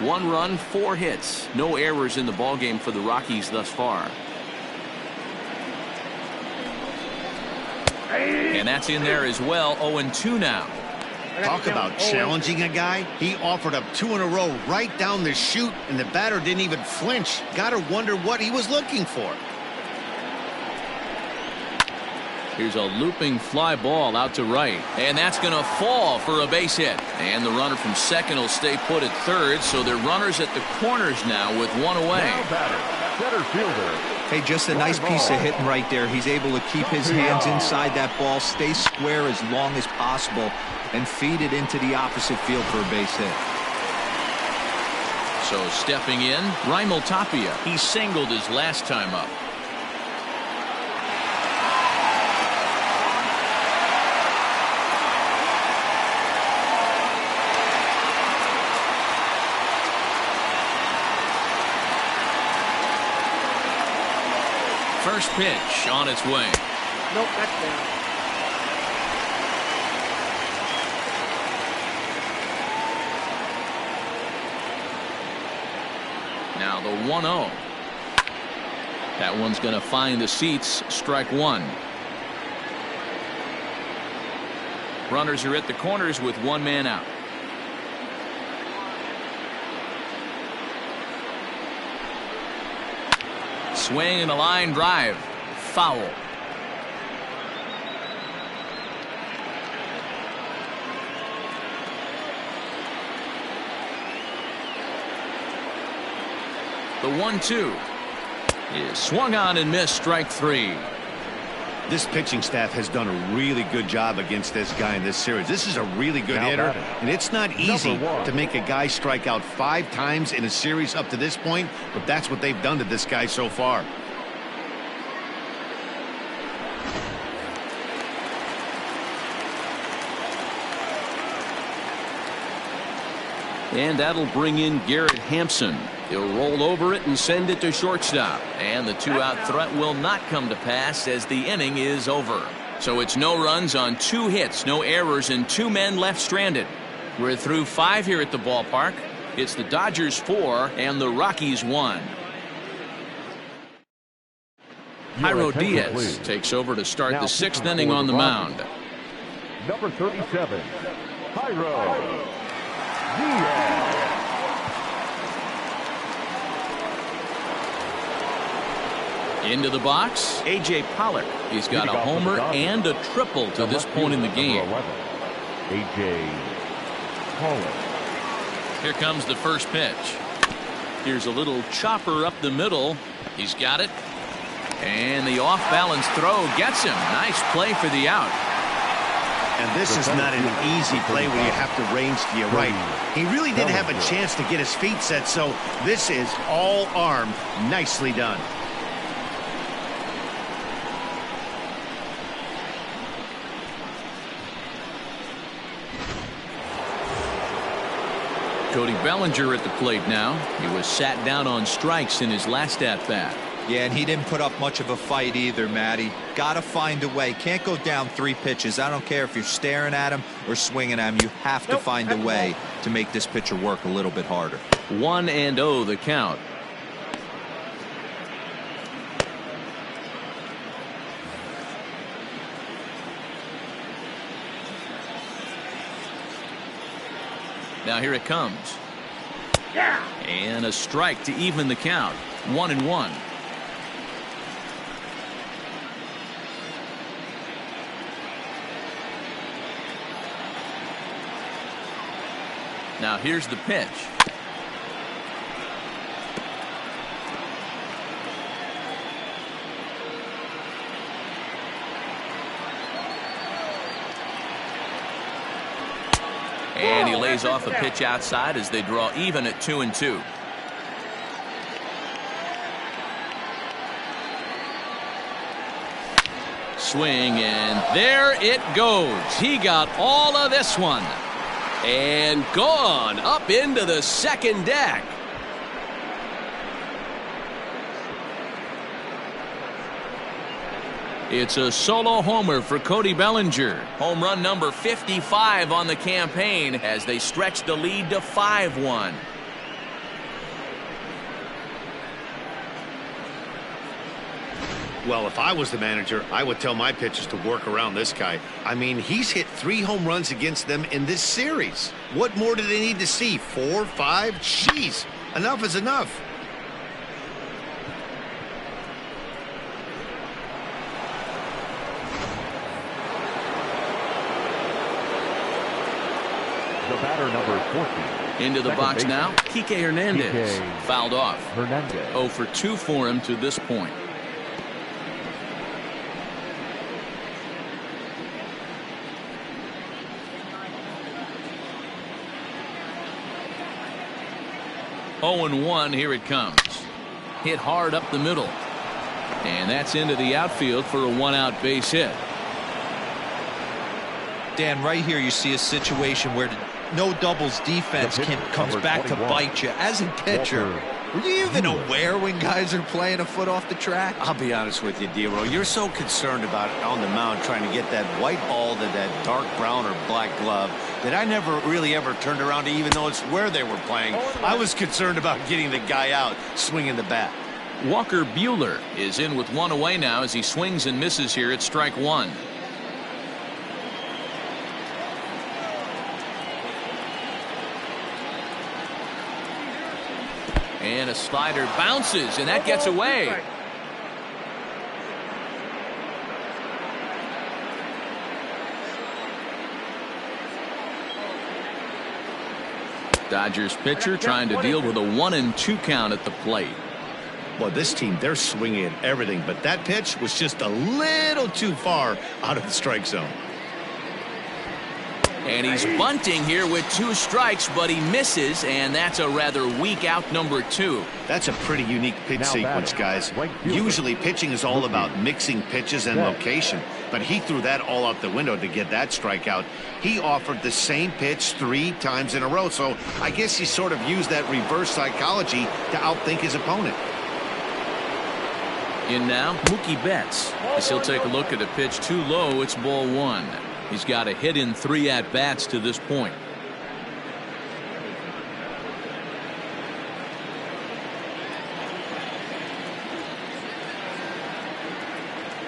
One run, 4 hits. No errors in the ballgame for the Rockies thus far. And that's in there as well. 0-2 now. Talk about challenging a guy. He offered up 2 in a row right down the chute, and the batter didn't even flinch. Gotta wonder what he was looking for. Here's a looping fly ball out to right. And that's going to fall for a base hit. And the runner from second will stay put at third, so they're runners at the corners now with 1 away. Now batter, center fielder. Hey, just a nice piece of hitting right there. He's able to keep his hands inside that ball, stay square as long as possible, and feed it into the opposite field for a base hit. So stepping in, Raimel Tapia. He singled his last time up. First pitch on its way. Nope, that's down. Now the 1-0. That one's going to find the seats. Strike one. Runners are at the corners with one man out. Swing and a line drive. Foul. The 1-2 is swung on and missed. Strike three. This pitching staff has done a really good job against this guy in this series. This is a really good hitter, and it's not easy to make a guy strike out 5 times in a series up to this point, but that's what they've done to this guy so far. And that'll bring in Garrett Hampson. He'll roll over it and send it to shortstop. And the 2-out threat will not come to pass as the inning is over. So it's no runs on 2 hits, no errors, and 2 men left stranded. We're through 5 here at the ballpark. It's the Dodgers 4 and the Rockies 1. Jairo Diaz takes over to start the 6th inning on the mound. Number 37, Jairo Diaz. Into the box, A.J. Pollock. He's got a homer and a triple to this point in the game. A.J. Pollock. Here comes the first pitch. Here's a little chopper up the middle. He's got it. And the off-balance throw gets him. Nice play for the out. And this is not an easy play when you have to range to your right. He really didn't have a chance to get his feet set, so this is all arm. Nicely done. Cody Bellinger at the plate now. He was sat down on strikes in his last at-bat. Yeah, and he didn't put up much of a fight either, Matty. Gotta find a way. Can't go down 3 pitches. I don't care if you're staring at him or swinging at him. You have to find a way to make this pitcher work a little bit harder. 1-0 the count. Now here it comes. And a strike to even the count. 1-1. Now here's the pitch. And he lays off a pitch outside as they draw even at 2-2. Swing, and there it goes. He got all of this one. And gone up into the second deck. It's a solo homer for Cody Bellinger. Home run number 55 on the campaign as they stretch the lead to 5-1. Well, if I was the manager, I would tell my pitchers to work around this guy. I mean, he's hit 3 home runs against them in this series. What more do they need to see? 4, 5? Jeez, enough is enough. The batter, number 14. Into the box now, Kike Hernandez. Fouled off. Hernandez. 0 for 2 for him to this point. Oh and 1, here it comes. Hit hard up the middle. And that's into the outfield for a 1-out base hit. Dan, right here you see a situation where no doubles defense comes back to bite you. As a pitcher, were you even aware when guys are playing a foot off the track? I'll be honest with you, D-Row. You're so concerned about on the mound trying to get that white ball to that dark brown or black glove that I never really ever turned around to even notice where they were playing. I was concerned about getting the guy out swinging the bat. Walker Buehler is in with one away now as he swings and misses here at strike one. And a slider bounces, and that gets away. Dodgers pitcher trying to deal with a 1-2 count at the plate. Well, this team, they're swinging at everything, but that pitch was just a little too far out of the strike zone. And he's bunting here with 2 strikes, but he misses, and that's a rather weak out number 2. That's a pretty unique pitch sequence, guys. Usually pitching is all about mixing pitches and location, but he threw that all out the window to get that strikeout. He offered the same pitch 3 times in a row, so I guess he sort of used that reverse psychology to outthink his opponent. In now, Mookie Betts, as he'll take a look at a pitch too low. It's ball 1. He's got a hit in 3 at-bats to this point.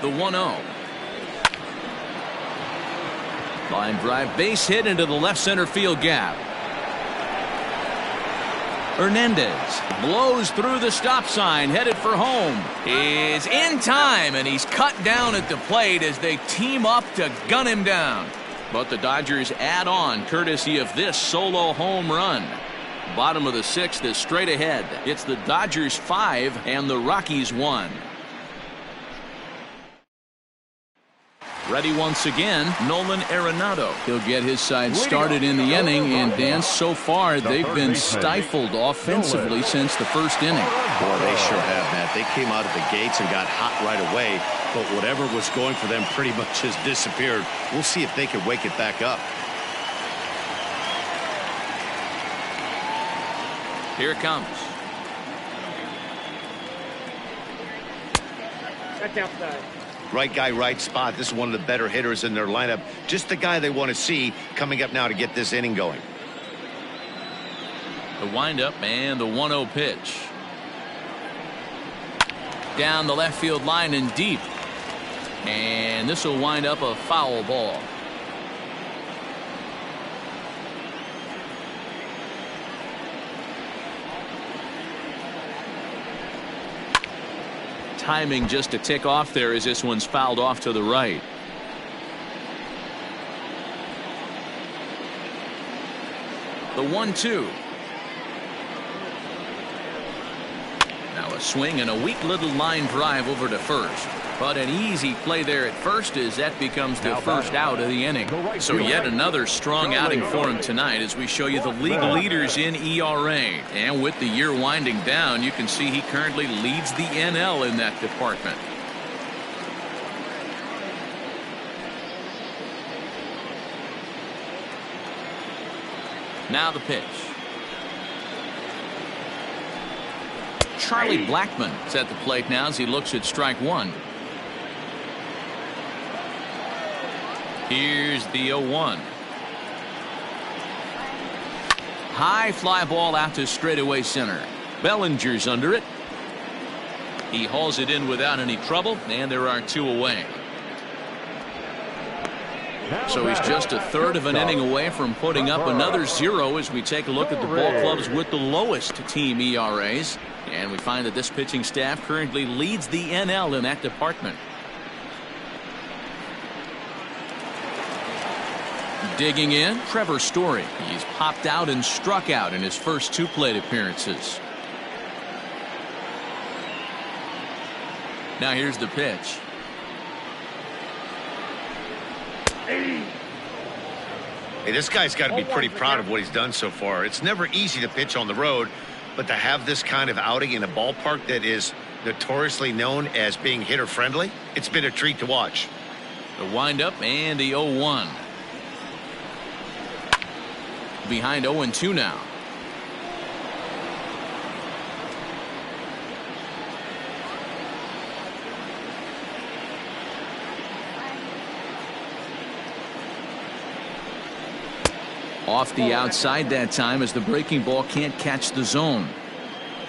The 1-0. Line drive, base hit into the left center field gap. Hernandez blows through the stop sign, headed for home. Is in time, and he's cut down at the plate as they team up to gun him down. But the Dodgers add on, courtesy of this solo home run. Bottom of the 6th is straight ahead. It's the Dodgers 5 and the Rockies 1. Ready once again, Nolan Arenado. He'll get his side started in the inning, and Dan, so far they've been stifled offensively since the first inning. Boy, they sure have, Matt. They came out of the gates and got hot right away, but whatever was going for them pretty much has disappeared. We'll see if they can wake it back up. Here it comes. That's outside. Right guy, right spot. This is one of the better hitters in their lineup. Just the guy they want to see coming up now to get this inning going. The windup and the 1-0 pitch. Down the left field line and deep. And this will wind up a foul ball. Timing just to tick off there as this one's fouled off to the right. The 1-2. Now a swing and a weak little line drive over to first. But an easy play there at first as that becomes the first out of the inning. So yet another strong outing for him tonight as we show you the league leaders in ERA. And with the year winding down, you can see he currently leads the NL in that department. Now the pitch. Charlie Blackmon is at the plate now as he looks at strike one. Here's the 0-1. High fly ball out to straightaway center. Bellinger's under it. He hauls it in without any trouble, and there are 2 away. So he's just a third of an inning away from putting up another 0 as we take a look at the ball clubs with the lowest team ERAs. And we find that this pitching staff currently leads the NL in that department. Digging in, Trevor Story. He's popped out and struck out in his first 2 plate appearances. Now here's the pitch. Hey, this guy's got to be pretty proud of what he's done so far. It's never easy to pitch on the road, but to have this kind of outing in a ballpark that is notoriously known as being hitter friendly, it's been a treat to watch. The windup and the 0-1. Behind 0-2 now. Off the outside that time as the breaking ball can't catch the zone.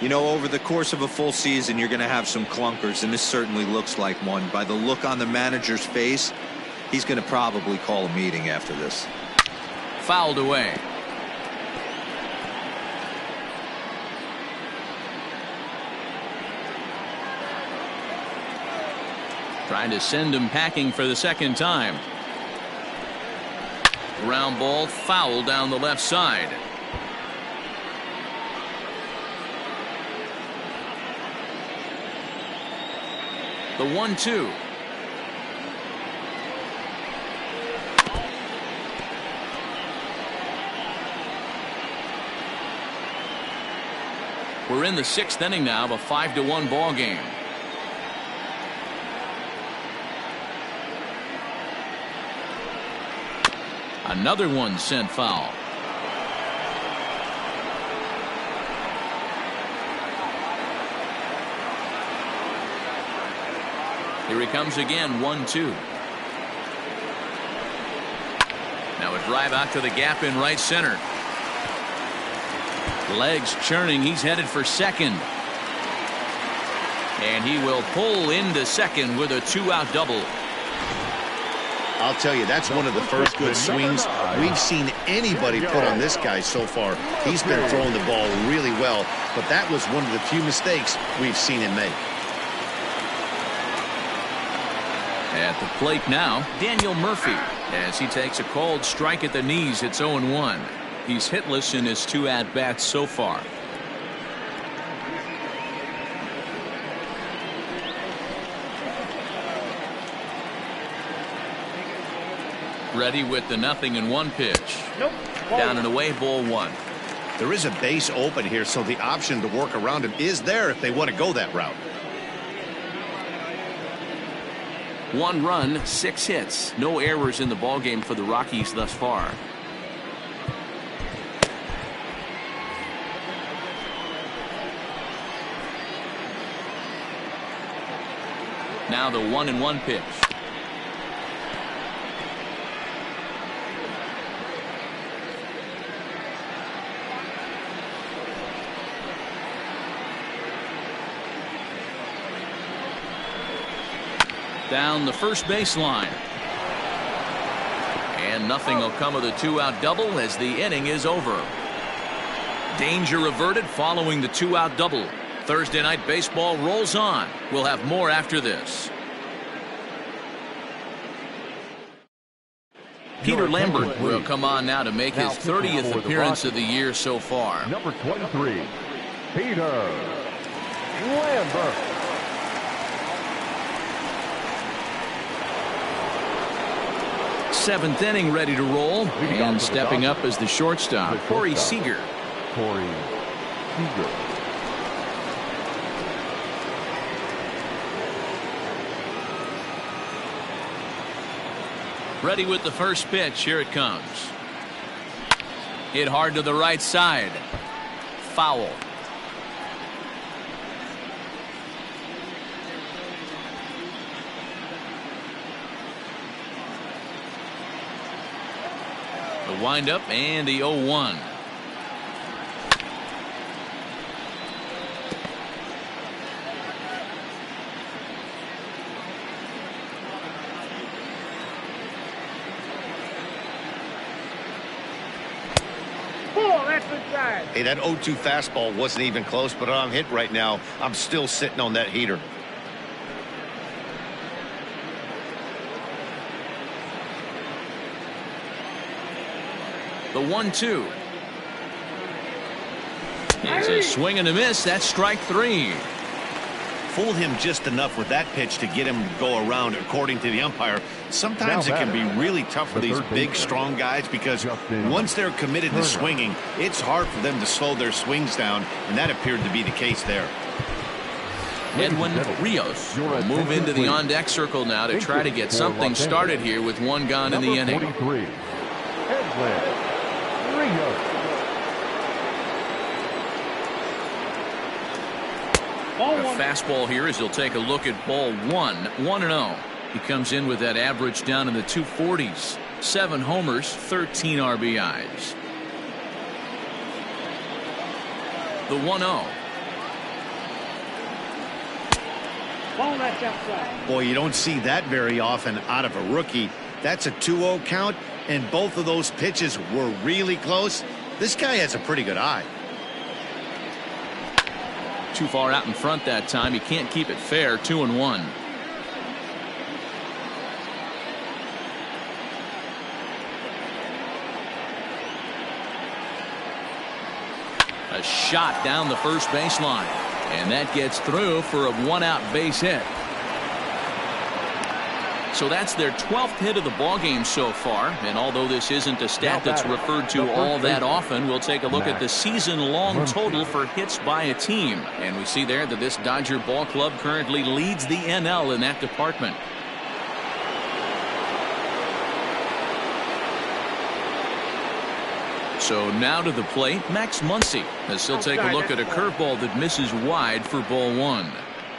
You know, over the course of a full season, you're going to have some clunkers, and this certainly looks like one. By the look on the manager's face, he's going to probably call a meeting after this. Fouled away. Trying to send him packing for the second time. Ground ball foul down the left side. The 1-2. We're in the 6th inning now of a 5-1 ball game. Another one sent foul. Here he comes again, 1-2. Now a drive out to the gap in right center. Legs churning. He's headed for second. And he will pull into second with a 2-out double. I'll tell you, that's one of the first good swings we've seen anybody put on this guy so far. He's been throwing the ball really well, but that was one of the few mistakes we've seen him make. At the plate now, Daniel Murphy, as he takes a called strike at the knees. It's 0-1. He's hitless in his 2 at-bats so far. Ready with the 0-1 pitch. Nope. Down and away, ball 1. There is a base open here, so the option to work around him is there if they want to go that route. 1 run, 6 hits. No errors in the ballgame for the Rockies thus far. Now the 1-1 pitch. Down the first baseline. And nothing will come of the 2-out double as the inning is over. Danger averted following the 2-out double. Thursday night baseball rolls on. We'll have more after this. Peter Lambert will come on now to make his 30th appearance of the year so far. Number 23, Peter Lambert. Seventh inning ready to roll, and stepping up as the shortstop, Corey Seager. Corey Seager. Ready with the first pitch. Here it comes. Hit hard to the right side. Foul. The windup and the 0-1. Hey, that 0-2 fastball wasn't even close, but I'm hit right now. I'm still sitting on that heater. The 1-2. It's a swing and a miss. That's strike 3. Fooled him just enough with that pitch to get him to go around, according to the umpire. Sometimes it can be really tough for these big, strong guys because once they're committed to swinging, it's hard for them to slow their swings down, and that appeared to be the case there. Edwin Rios will move into the on-deck circle now to try to get something started here with 1 gone in the inning. Number 43, Edwin Rios. A fastball here as he'll take a look at ball 1. 1-0. He comes in with that average down in the 240s. 7 homers, 13 RBIs. The 1-0. Ball that's outside. Boy, you don't see that very often out of a rookie. That's a 2-0 count, and both of those pitches were really close. This guy has a pretty good eye. Too far out in front that time. He can't keep it fair. 2-1. A shot down the first baseline, and that gets through for a one-out base hit. So that's their 12th hit of the ballgame so far, and although this isn't a stat that's referred to all that often, we'll take a look at the season-long total for hits by a team, and we see there that this Dodger ball club currently leads the NL in that department. So now to the plate, Max Muncy, as he'll take a look at a curveball that misses wide for ball one.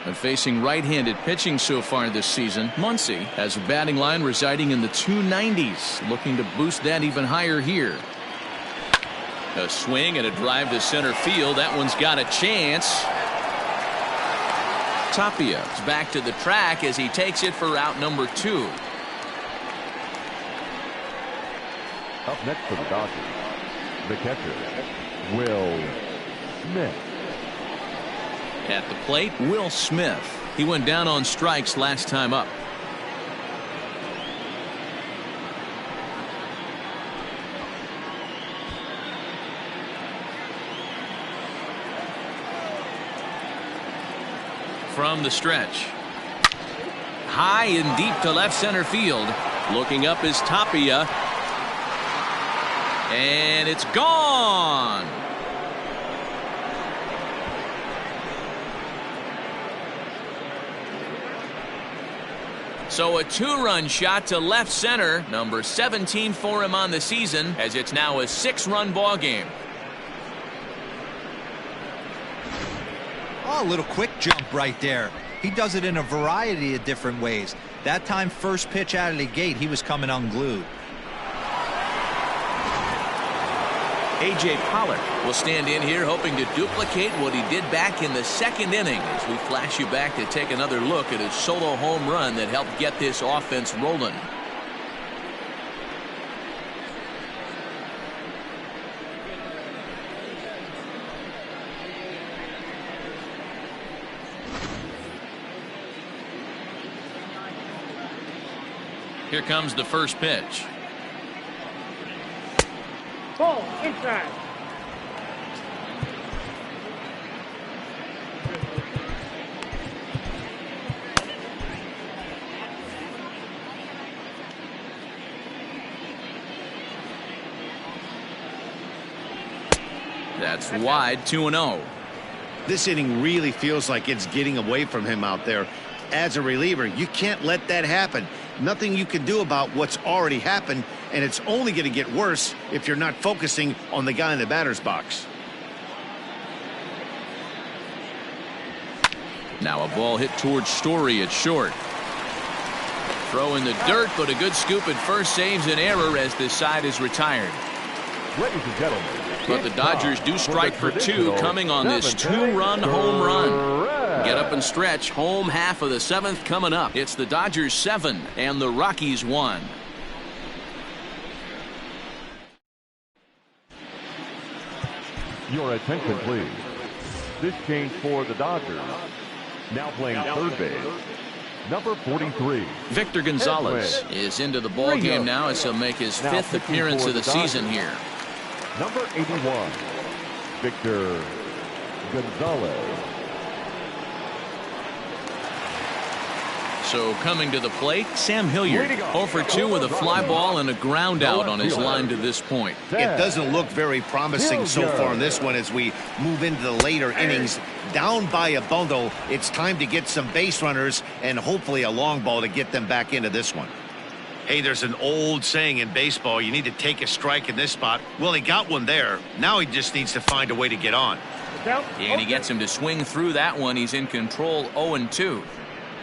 And facing right-handed pitching so far this season, Muncy has a batting line residing in the 290s, looking to boost that even higher here. A swing and a drive to center field. That one's got a chance. Tapia is back to the track as he takes it for out number 2. Up next for the Dodgers, the catcher, Will Smith. At the plate, Will Smith. He went down on strikes last time up. From the stretch. High and deep to left center field. Looking up is Tapia. And it's gone. So a 2-run shot to left center, number 17 for him on the season, as it's now a 6-run ball game. Oh, a little quick jump right there. He does it in a variety of different ways. That time, first pitch out of the gate, he was coming unglued. A.J. Pollock will stand in here hoping to duplicate what he did back in the second inning as we flash you back to take another look at his solo home run that helped get this offense rolling. Here comes the first pitch. Ball inside. That's wide. 2-0. This inning really feels like it's getting away from him out there. As a reliever, you can't let that happen. Nothing you can do about what's already happened, and it's only going to get worse if you're not focusing on the guy in the batter's box. Now a ball hit towards Story at short. Throw in the dirt, but a good scoop at first saves an error as this side is retired. Ladies and gentlemen, But the Dodgers do strike for 2 coming on this 2-run home run. Get up and stretch. Home half of the 7th coming up. It's the Dodgers 7 and the Rockies 1. Your attention, please. This change for the Dodgers. Now playing third base, number 43. Victor Gonzalez is into the ball game now as he'll make his 5th appearance of the season here. Number 81, Victor Gonzalez. So coming to the plate, Sam Hilliard, 0 for 2 with a fly ball and a ground out on his line to this point. It doesn't look very promising so far in this one as we move into the later innings. Down by a bundle, it's time to get some base runners and hopefully a long ball to get them back into this one. Hey, there's an old saying in baseball, you need to take a strike in this spot. Well, he got one there. Now he just needs to find a way to get on. And he gets him to swing through that one. He's in control 0-2.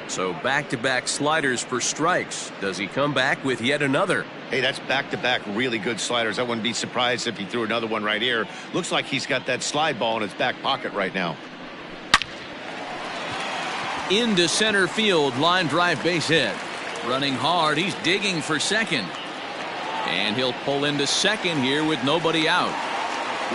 So back-to-back sliders for strikes. Does he come back with yet another? Hey, that's back-to-back really good sliders. I wouldn't be surprised if he threw another one right here. Looks like he's got that slide ball in his back pocket right now. Into center field, line drive base hit. Running hard, he's digging for second. And he'll pull into second here with nobody out.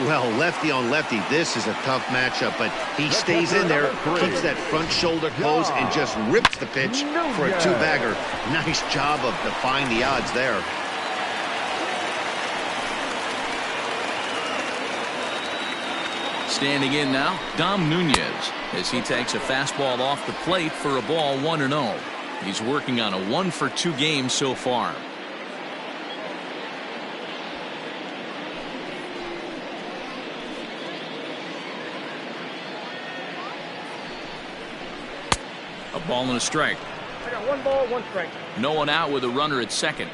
Well, lefty on lefty, this is a tough matchup, but he stays in there, keeps that front shoulder closed, and just rips the pitch for a two-bagger. Nice job of defying the odds there. Standing in now, Dom Nunez, as he takes a fastball off the plate for a ball 1-0. He's working on a 1-for-2 game so far. A ball and a strike. I got 1 ball, 1 strike. No one out with a runner at second.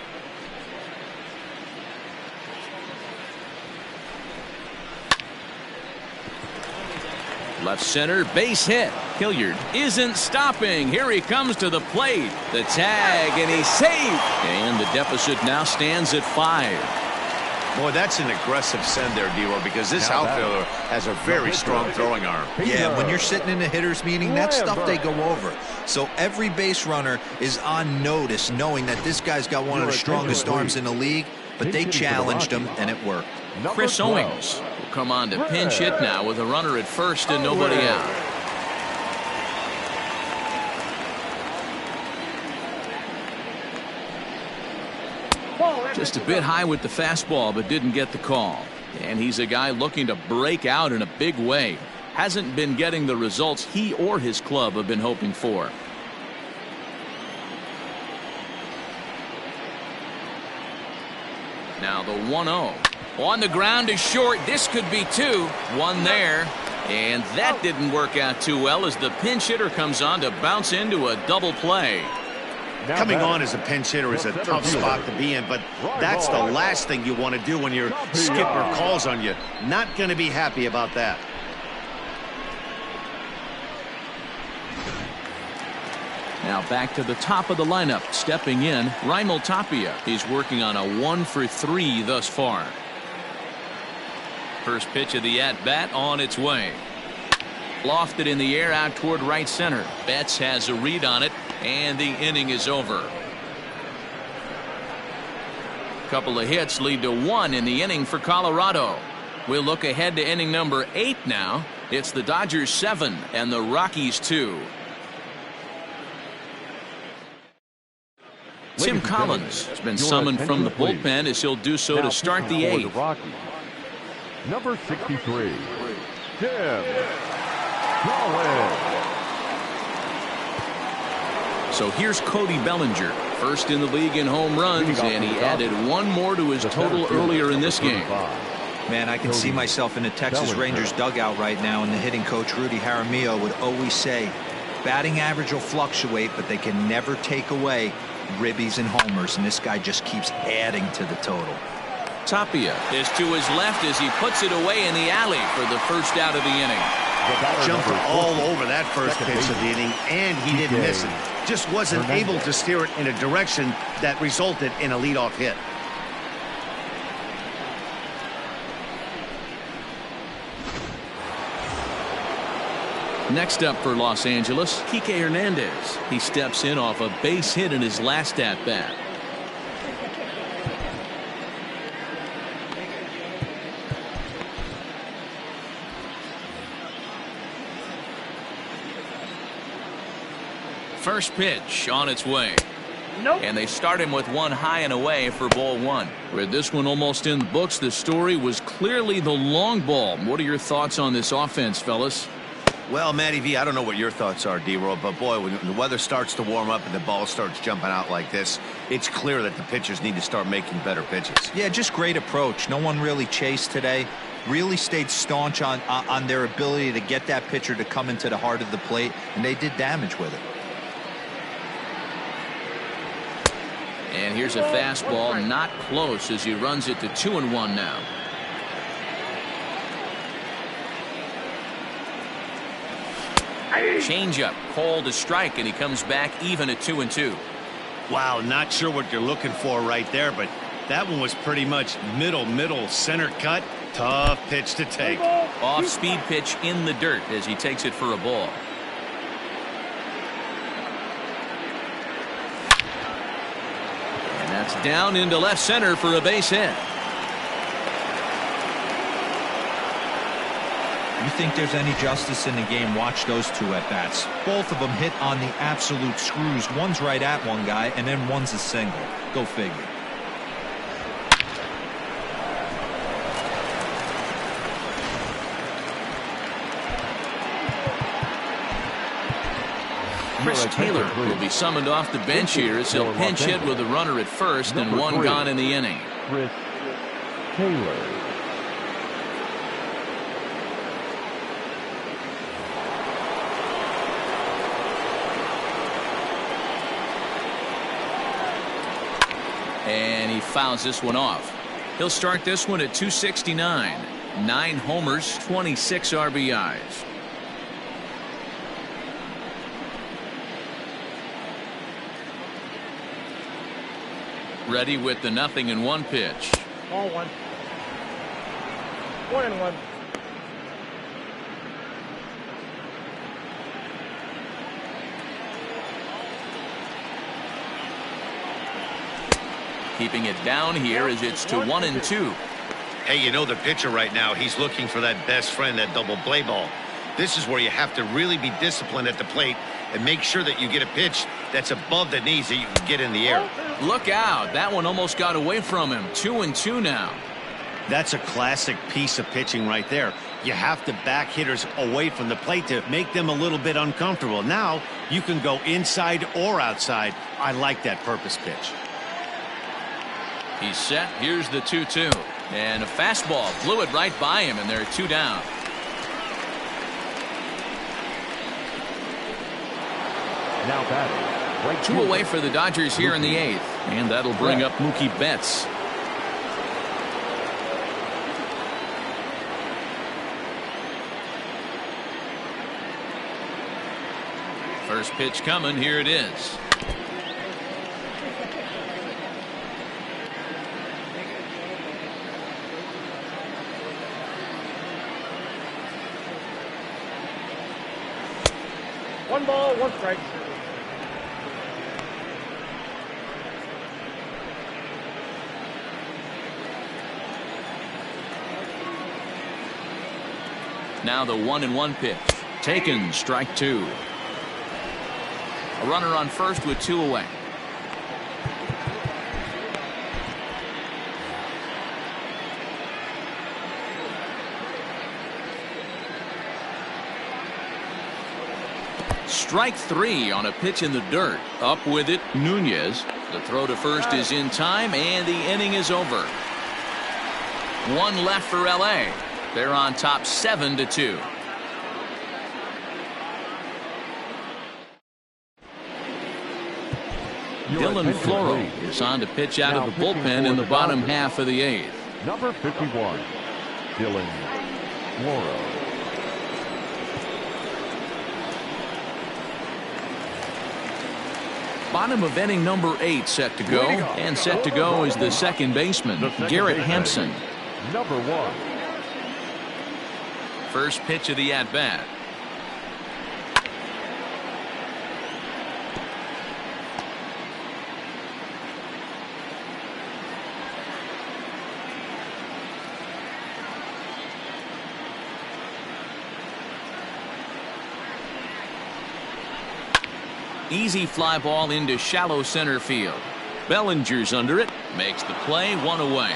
Left center, base hit. Hilliard isn't stopping. Here he comes to the plate. The tag, and he's safe. And the deficit now stands at 5. Boy, that's an aggressive send there, D-Roy, because this outfielder has a very strong throwing arm. Yeah, when you're sitting in a hitter's meeting, that's stuff they go over. So every base runner is on notice, knowing that this guy's got one of the strongest arms in the league, but they challenged him, and it worked. Chris Owings will come on to pinch hit now with a runner at first and nobody out. Just a bit high with the fastball, but didn't get the call. And he's a guy looking to break out in a big way. Hasn't been getting the results he or his club have been hoping for. Now the 1-0. On the ground is short. This could be 2. 1 there. And that didn't work out too well as the pinch hitter comes on to bounce into a double play. Coming on as a pinch hitter is a tough spot to be in, but that's the last thing you want to do when your skipper calls on you. Not going to be happy about that. Now back to the top of the lineup. Stepping in, Raimel Tapia. He's working on a 1-for-3 thus far. First pitch of the at-bat on its way. Lofted in the air out toward right center. Betts has a read on it, and the inning is over. Couple of hits lead to 1 in the inning for Colorado. We'll look ahead to inning number 8 now. It's the Dodgers 7 and the Rockies 2. Tim Collins has been summoned from the bullpen as he'll do so to start the 8th. Number 63, Tim Collins. So here's Cody Bellinger, first in the league in home runs, and he added 1 more to his total earlier in this game. Man, I can see myself in the Texas Rangers dugout right now, and the hitting coach Rudy Jaramillo would always say, batting average will fluctuate, but they can never take away ribbies and homers, and this guy just keeps adding to the total. Tapia is to his left as he puts it away in the alley for the first out of the inning. Jumped all over that first pitch of the inning, and he didn't miss it. Just wasn't able to steer it in a direction that resulted in a leadoff hit. Next up for Los Angeles, Kike Hernandez. He steps in off a base hit in his last at-bat. First pitch on its way. Nope. And they start him with 1 high and away for ball 1. With this one almost in the books, the story was clearly the long ball. What are your thoughts on this offense, fellas? Well, Matty V, I don't know what your thoughts are, D-Roy, but boy, when the weather starts to warm up and the ball starts jumping out like this, it's clear that the pitchers need to start making better pitches. Yeah, just great approach. No one really chased today. Really stayed staunch on their ability to get that pitcher to come into the heart of the plate, and they did damage with it. And here's a fastball, not close, as he runs it to 2-1 now. Changeup called a strike, and he comes back even at 2-2. Wow, not sure what you're looking for right there, but that one was pretty much middle center cut. Tough pitch to take. Off-speed pitch in the dirt as he takes it for a ball. It's down into left center for a base hit. You think there's any justice in the game? Watch those two at-bats. Both of them hit on the absolute screws. One's right at one guy, and then one's a single. Go figure. Chris Taylor will be summoned off the bench here as he'll pinch hit with a runner at first and one gone in the inning. Chris Taylor. And he fouls this one off. He'll start this one at 269. 9 homers, 26 RBIs. Ready with the 0-1 pitch. Ball 1. 1-1. Keeping it down here as it's to 1-2. Hey, you know the pitcher right now, he's looking for that best friend, that double play ball. This is where you have to really be disciplined at the plate and make sure that you get a pitch that's above the knees that you can get in the air. Look out. That one almost got away from him. 2-2 now. That's a classic piece of pitching right there. You have to back hitters away from the plate to make them a little bit uncomfortable. Now you can go inside or outside. I like that purpose pitch. He's set. Here's the 2-2. And a fastball blew it right by him, and they're 2 down. Now batting. Right 2 away for the Dodgers here in the 8th. And that'll bring up Mookie Betts. First pitch coming. Here it is. One ball, 1 strike. Now the 1-1 pitch. Taken, strike 2. A runner on first with 2 away. Strike 3 on a pitch in the dirt. Up with it, Nunez. The throw to first is in time, and the inning is over. 1 left for LA. They're on top 7-2. Dylan Floro is on to pitch out of the bullpen in the bottom half of the 8th. Number 51, Dylan Floro. Bottom of inning number 8 set to go. And set to go is the second baseman, Garrett Hampson. Number 1. First pitch of the at-bat. Easy fly ball into shallow center field. Bellinger's under it. Makes the play. 1 away.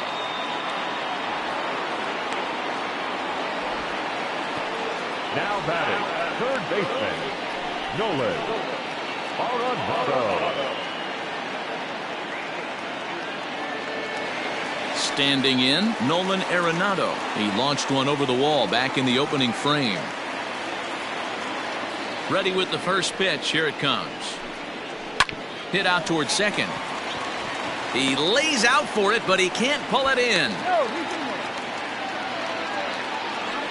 Now batting, third baseman, Nolan Arenado. Standing in, Nolan Arenado. He launched one over the wall back in the opening frame. Ready with the first pitch. Here it comes. Hit out towards second. He lays out for it, but he can't pull it in.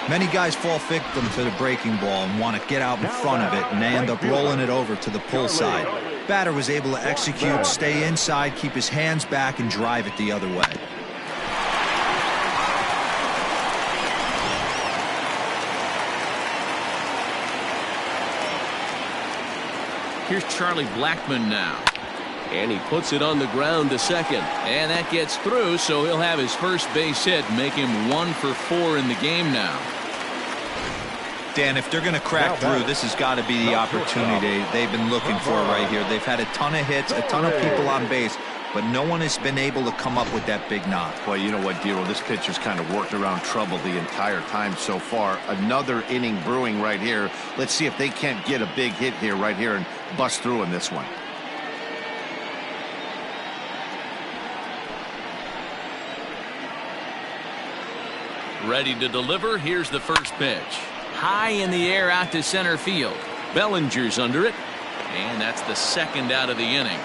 Many guys fall victim to the breaking ball and want to get out in front of it, and they end up rolling it over to the pull side. Batter was able to execute, stay inside, keep his hands back, and drive it the other way. Here's Charlie Blackmon now. And he puts it on the ground to second. And that gets through, so he'll have his first base hit, make him 1 for 4 in the game now. Dan, if they're going to crack through, this has got to be the opportunity they've been looking for right here. They've had a ton of hits, a ton of people on base, but no one has been able to come up with that big knock. Well, you know what, Dero, this pitcher's kind of worked around trouble the entire time so far. Another inning brewing right here. Let's see if they can't get a big hit here right here and bust through in this one. Ready to deliver. Here's the first pitch. High in the air out to center field. Bellinger's under it. And that's the second out of the inning.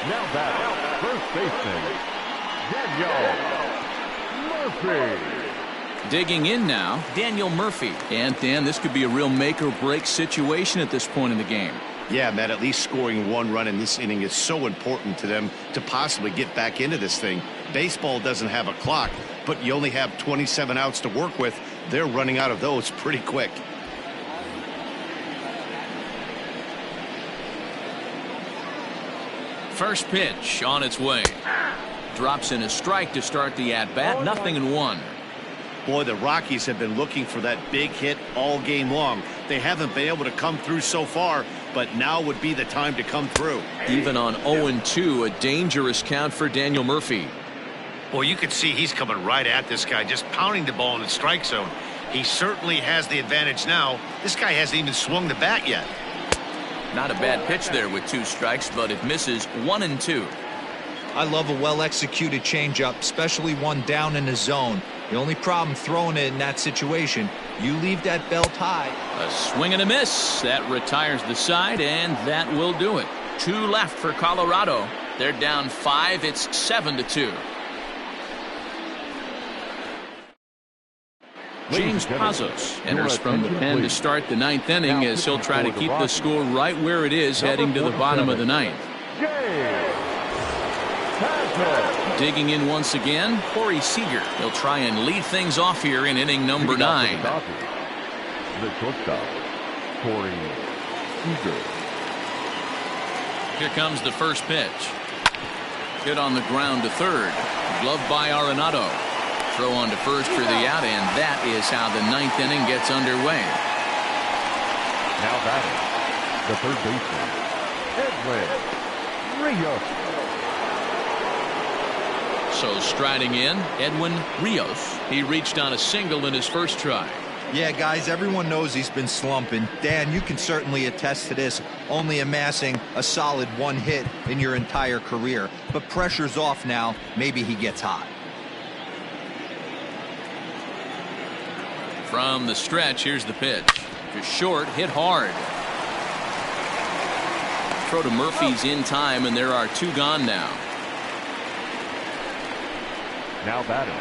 Now back, first baseman, Daniel Murphy. Digging in now, Daniel Murphy. And Dan, this could be a real make or break situation at this point in the game. Yeah, Matt, at least scoring 1 run in this inning is so important to them to possibly get back into this thing. Baseball doesn't have a clock, but you only have 27 outs to work with. They're running out of those pretty quick. First pitch on its way. Drops in a strike to start the at-bat. 0-1. Boy, the Rockies have been looking for that big hit all game long. They haven't been able to come through so far, but now would be the time to come through. Even on 0-2, a dangerous count for Daniel Murphy. Well, you can see he's coming right at this guy, just pounding the ball in the strike zone. He certainly has the advantage now. This guy hasn't even swung the bat yet. Not a bad pitch there with 2 strikes, but it misses 1-2. I love a well-executed changeup, especially one down in the zone. The only problem throwing it in that situation, you leave that belt high. A swing and a miss. That retires the side, and that will do it. 2 left for Colorado. They're down 5. It's 7-2. James Pazos enters from the pen to start the 9th inning as he'll try to keep the score right where it is heading to the bottom of the 9th. Digging in once again, Corey Seager. He'll try and lead things off here in inning number 9. The shortstop, Corey Seager. Here comes the first pitch. Hit on the ground to third. Gloved by Arenado. Throw on to first for the out, and that is how the 9th inning gets underway. Now batting, the third baseman, Edwin Rios. So striding in, Edwin Rios. He reached on a single in his first try. Yeah, guys, everyone knows he's been slumping. Dan, you can certainly attest to this, only amassing a solid 1 hit in your entire career. But pressure's off now. Maybe he gets hot. From the stretch, here's the pitch. Just short, hit hard. Throw to Murphy's in time, and there are 2 gone now. Now batting,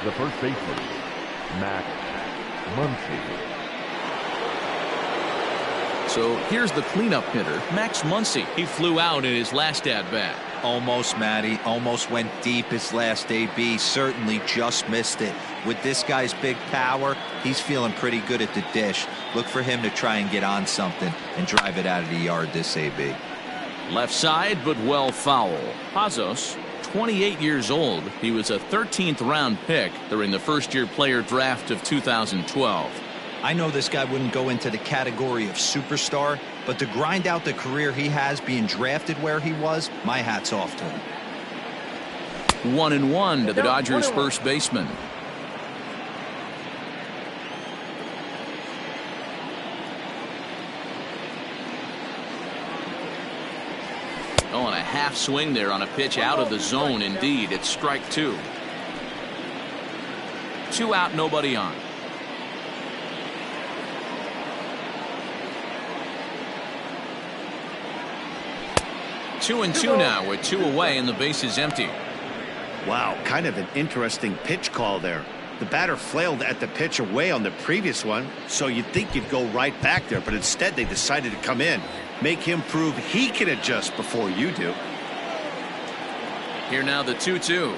the first baseman, Max Muncy. So here's the cleanup hitter, Max Muncy. He flew out in his last at-bat. Almost, Matty. Almost went deep his last AB. Certainly just missed it. With this guy's big power, he's feeling pretty good at the dish. Look for him to try and get on something and drive it out of the yard this AB. Left side, but well foul. Pazos, 28 years old. He was a 13th round pick during the first-year player draft of 2012. I know this guy wouldn't go into the category of superstar, but to grind out the career he has being drafted where he was, my hat's off to him. 1-1 to the Dodgers first baseman. Oh, and a half swing there on a pitch out of the zone. Indeed, it's strike 2. 2 out, nobody on. Two and two now with 2 away and the base is empty. Wow, kind of an interesting pitch call there. The batter flailed at the pitch away on the previous one, so you'd think you'd go right back there, but instead they decided to come in. Make him prove he can adjust before you do. Here now the 2-2.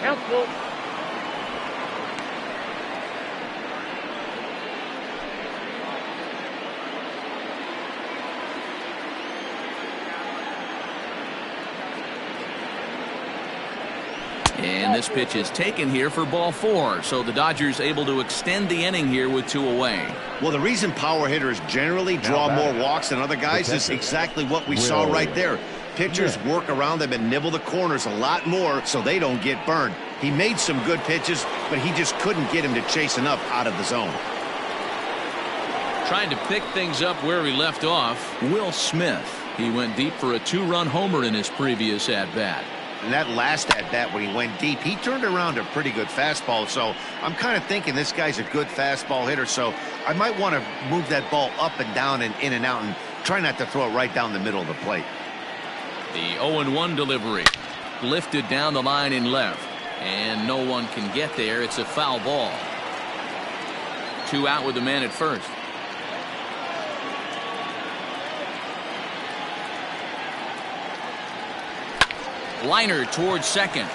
Council. And this pitch is taken here for ball 4. So the Dodgers able to extend the inning here with 2 away. Well, the reason power hitters generally draw more walks than other guys is exactly what we saw right there. Pitchers work around them and nibble the corners a lot more so they don't get burned. He made some good pitches, but he just couldn't get him to chase enough out of the zone. Trying to pick things up where he left off, Will Smith. He went deep for a 2-run homer in his previous at-bat. And that last at-bat when he went deep, he turned around a pretty good fastball. So I'm kind of thinking this guy's a good fastball hitter. So I might want to move that ball up and down and in and out and try not to throw it right down the middle of the plate. The 0-1 delivery. Lifted down the line in left. And no one can get there. It's a foul ball. 2 out with the man at first. Liner towards second.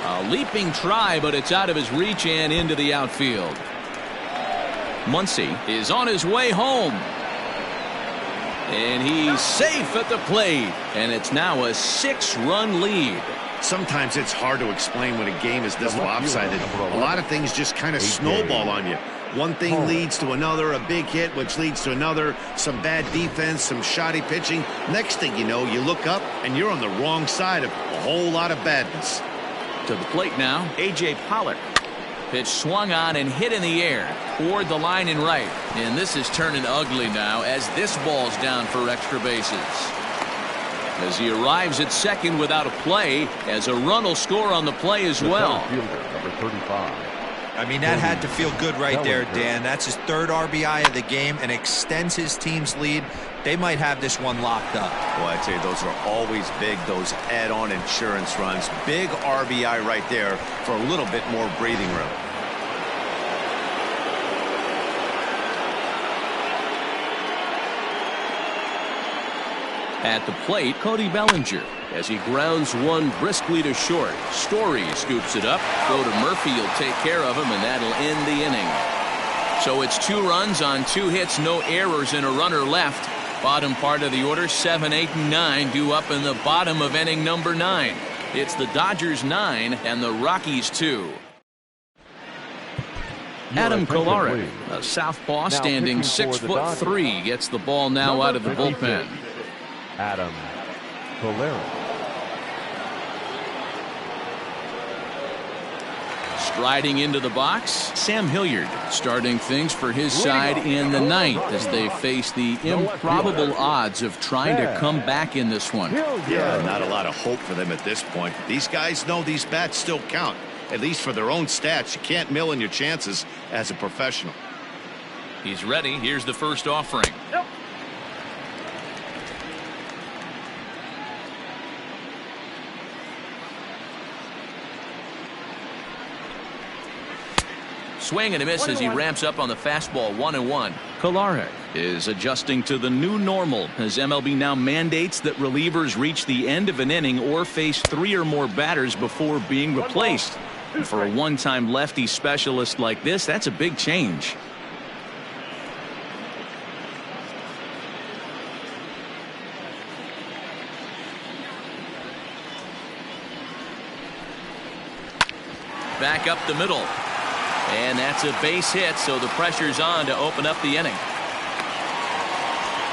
A leaping try, but it's out of his reach and into the outfield. Muncy is on his way home. And he's safe at the plate. And it's now a 6-run lead. Sometimes it's hard to explain when a game is this lopsided. A lot of things just kind of snowball on you. One thing leads to another, a big hit, which leads to another, some bad defense, some shoddy pitching. Next thing you know, you look up and you're on the wrong side of a whole lot of badness. To the plate now, A.J. Pollock. Pitch swung on and hit in the air toward the line and right. And this is turning ugly now as this ball's down for extra bases. As he arrives at second without a play, as a run will score on the play as well. Number 35. I mean, that had to feel good right there, Dan. That's his 3rd RBI of the game and extends his team's lead. They might have this one locked up. Well, I'd say those are always big, those add-on insurance runs. Big RBI right there for a little bit more breathing room. At the plate, Cody Bellinger. As he grounds one briskly to short. Story scoops it up. Go to Murphy. He'll take care of him, and that'll end the inning. So it's 2 runs on 2 hits, no errors, and a runner left. Bottom part of the order, 7, 8, and 9 due up in the bottom of inning number 9. It's the Dodgers 9 and the Rockies 2. Adam Kolarek, a southpaw standing 6'3", gets the ball now out of the bullpen. Adam Kolarek. Striding into the box, Sam Hilliard starting things for his side in the 9th as they face the improbable odds of trying to come back in this one. Yeah, not a lot of hope for them at this point. These guys know these bats still count, at least for their own stats. You can't mill in your chances as a professional. He's ready. Here's the first offering. Swing and a miss as he ramps up on the fastball. 1-1. Kolarek is adjusting to the new normal as MLB now mandates that relievers reach the end of an inning or face 3 or more batters before being replaced. And for a one-time lefty specialist like this, that's a big change. Back up the middle. And that's a base hit, so the pressure's on to open up the inning.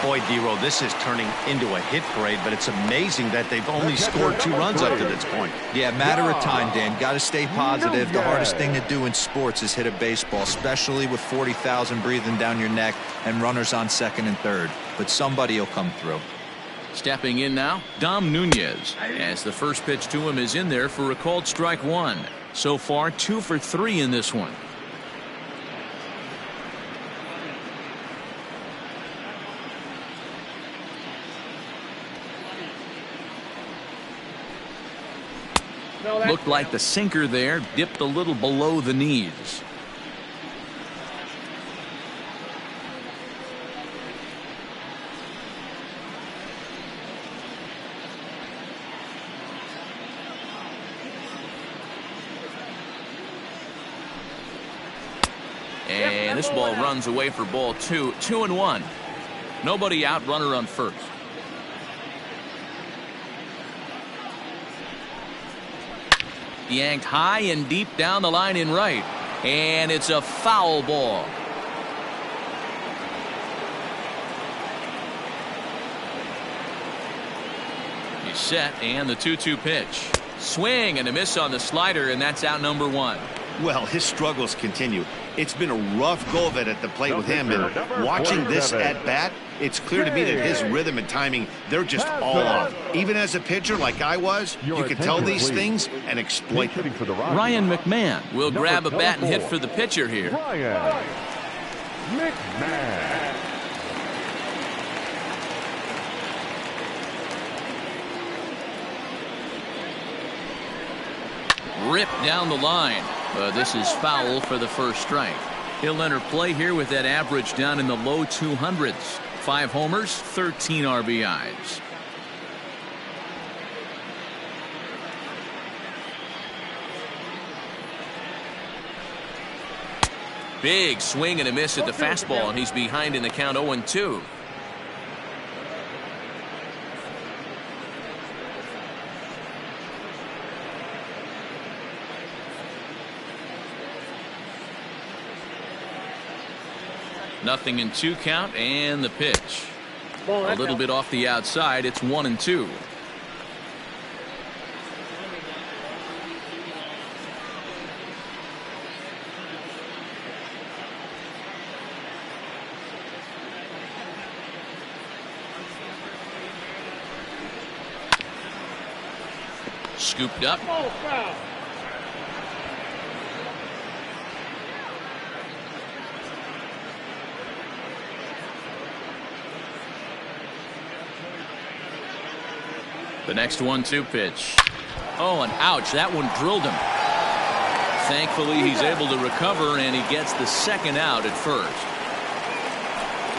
Boy, D-Row, this is turning into a hit parade, but it's amazing that they've only scored 2 runs up to this point. Yeah, matter of time, Dan. Got to stay positive. The hardest thing to do in sports is hit a baseball, especially with 40,000 breathing down your neck and runners on second and third. But somebody will come through. Stepping in now, Dom Nunez, as the first pitch to him is in there for a called strike 1. So far, 2 for 3 in this one. Looked like the sinker there dipped a little below the knees. And this ball runs away for ball 2. 2-1. Nobody out, runner on first. Yanked high and deep down the line in right. And it's a foul ball. He's set, and the 2-2 pitch. Swing and a miss on the slider, and that's out number 1. Well, his struggles continue. It's been a rough go of it at the plate with him, and watching this at bat, it's clear to me that his rhythm and timing, they're just all off. Even as a pitcher like I was, you can tell these things and exploit them. Ryan McMahon will grab a bat and hit for the pitcher here. Ryan McMahon. Ripped down the line. This is foul for the first strike. He'll enter play here with that average down in the low 200s. 5 homers, 13 RBIs. Big swing and a miss at the fastball, and he's behind in the count 0-2. Nothing in 2 count, and the pitch. A little bit off the outside. It's 1-2. Scooped up. The next 1-2 pitch. Oh, and ouch, that one drilled him. Thankfully, he's able to recover, and he gets the second out at first.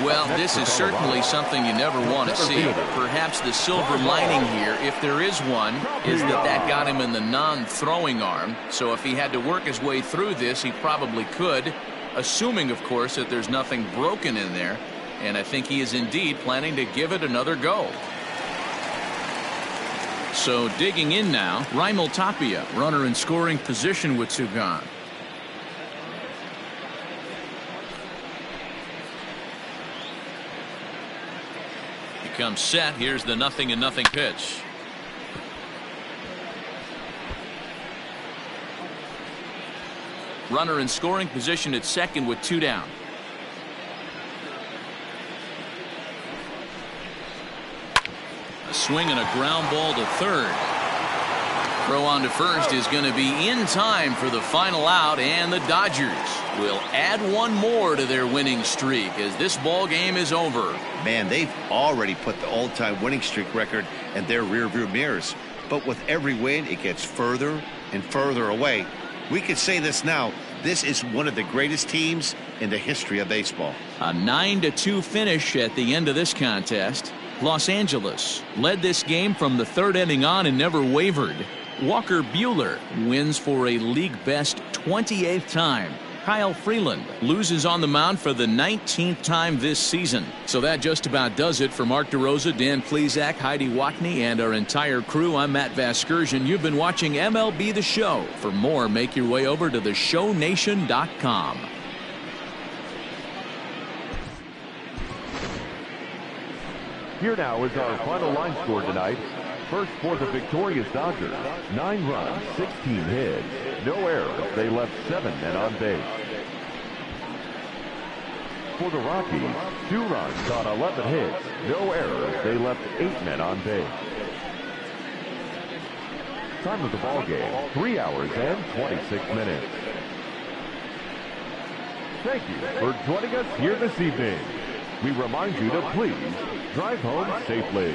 Well, this is certainly something you never want to see. Perhaps the silver lining here, if there is one, is that got him in the non-throwing arm. So if he had to work his way through this, he probably could, assuming, of course, that there's nothing broken in there. And I think he is indeed planning to give it another go. So digging in now, Raimel Tapia, runner in scoring position with 2 gone. He comes set. Here's the 0-0 pitch. Runner in scoring position at second with 2 down. Swing and a ground ball to third. Throw on to first is going to be in time for the final out, and the Dodgers will add 1 more to their winning streak as this ball game is over. Man, they've already put the all-time winning streak record in their rearview mirrors. But with every win, it gets further and further away. We could say this now. This is one of the greatest teams in the history of baseball. A 9-2 finish at the end of this contest. Los Angeles led this game from the 3rd inning on and never wavered. Walker Buehler wins for a league best 28th time. Kyle Freeland loses on the mound for the 19th time this season. So that just about does it for Mark DeRosa, Dan Plesac, Heidi Watney, and our entire crew. I'm Matt Vasgersian. You've been watching MLB The Show. For more, make your way over to theshownation.com. Here now is our final line score tonight. First for the victorious Dodgers, 9 runs, 16 hits, no errors. They left 7 men on base. For the Rockies, 2 runs on 11 hits, no errors. They left 8 men on base. Time of the ball game, 3 hours and 26 minutes. Thank you for joining us here this evening. We remind you to please drive home safely.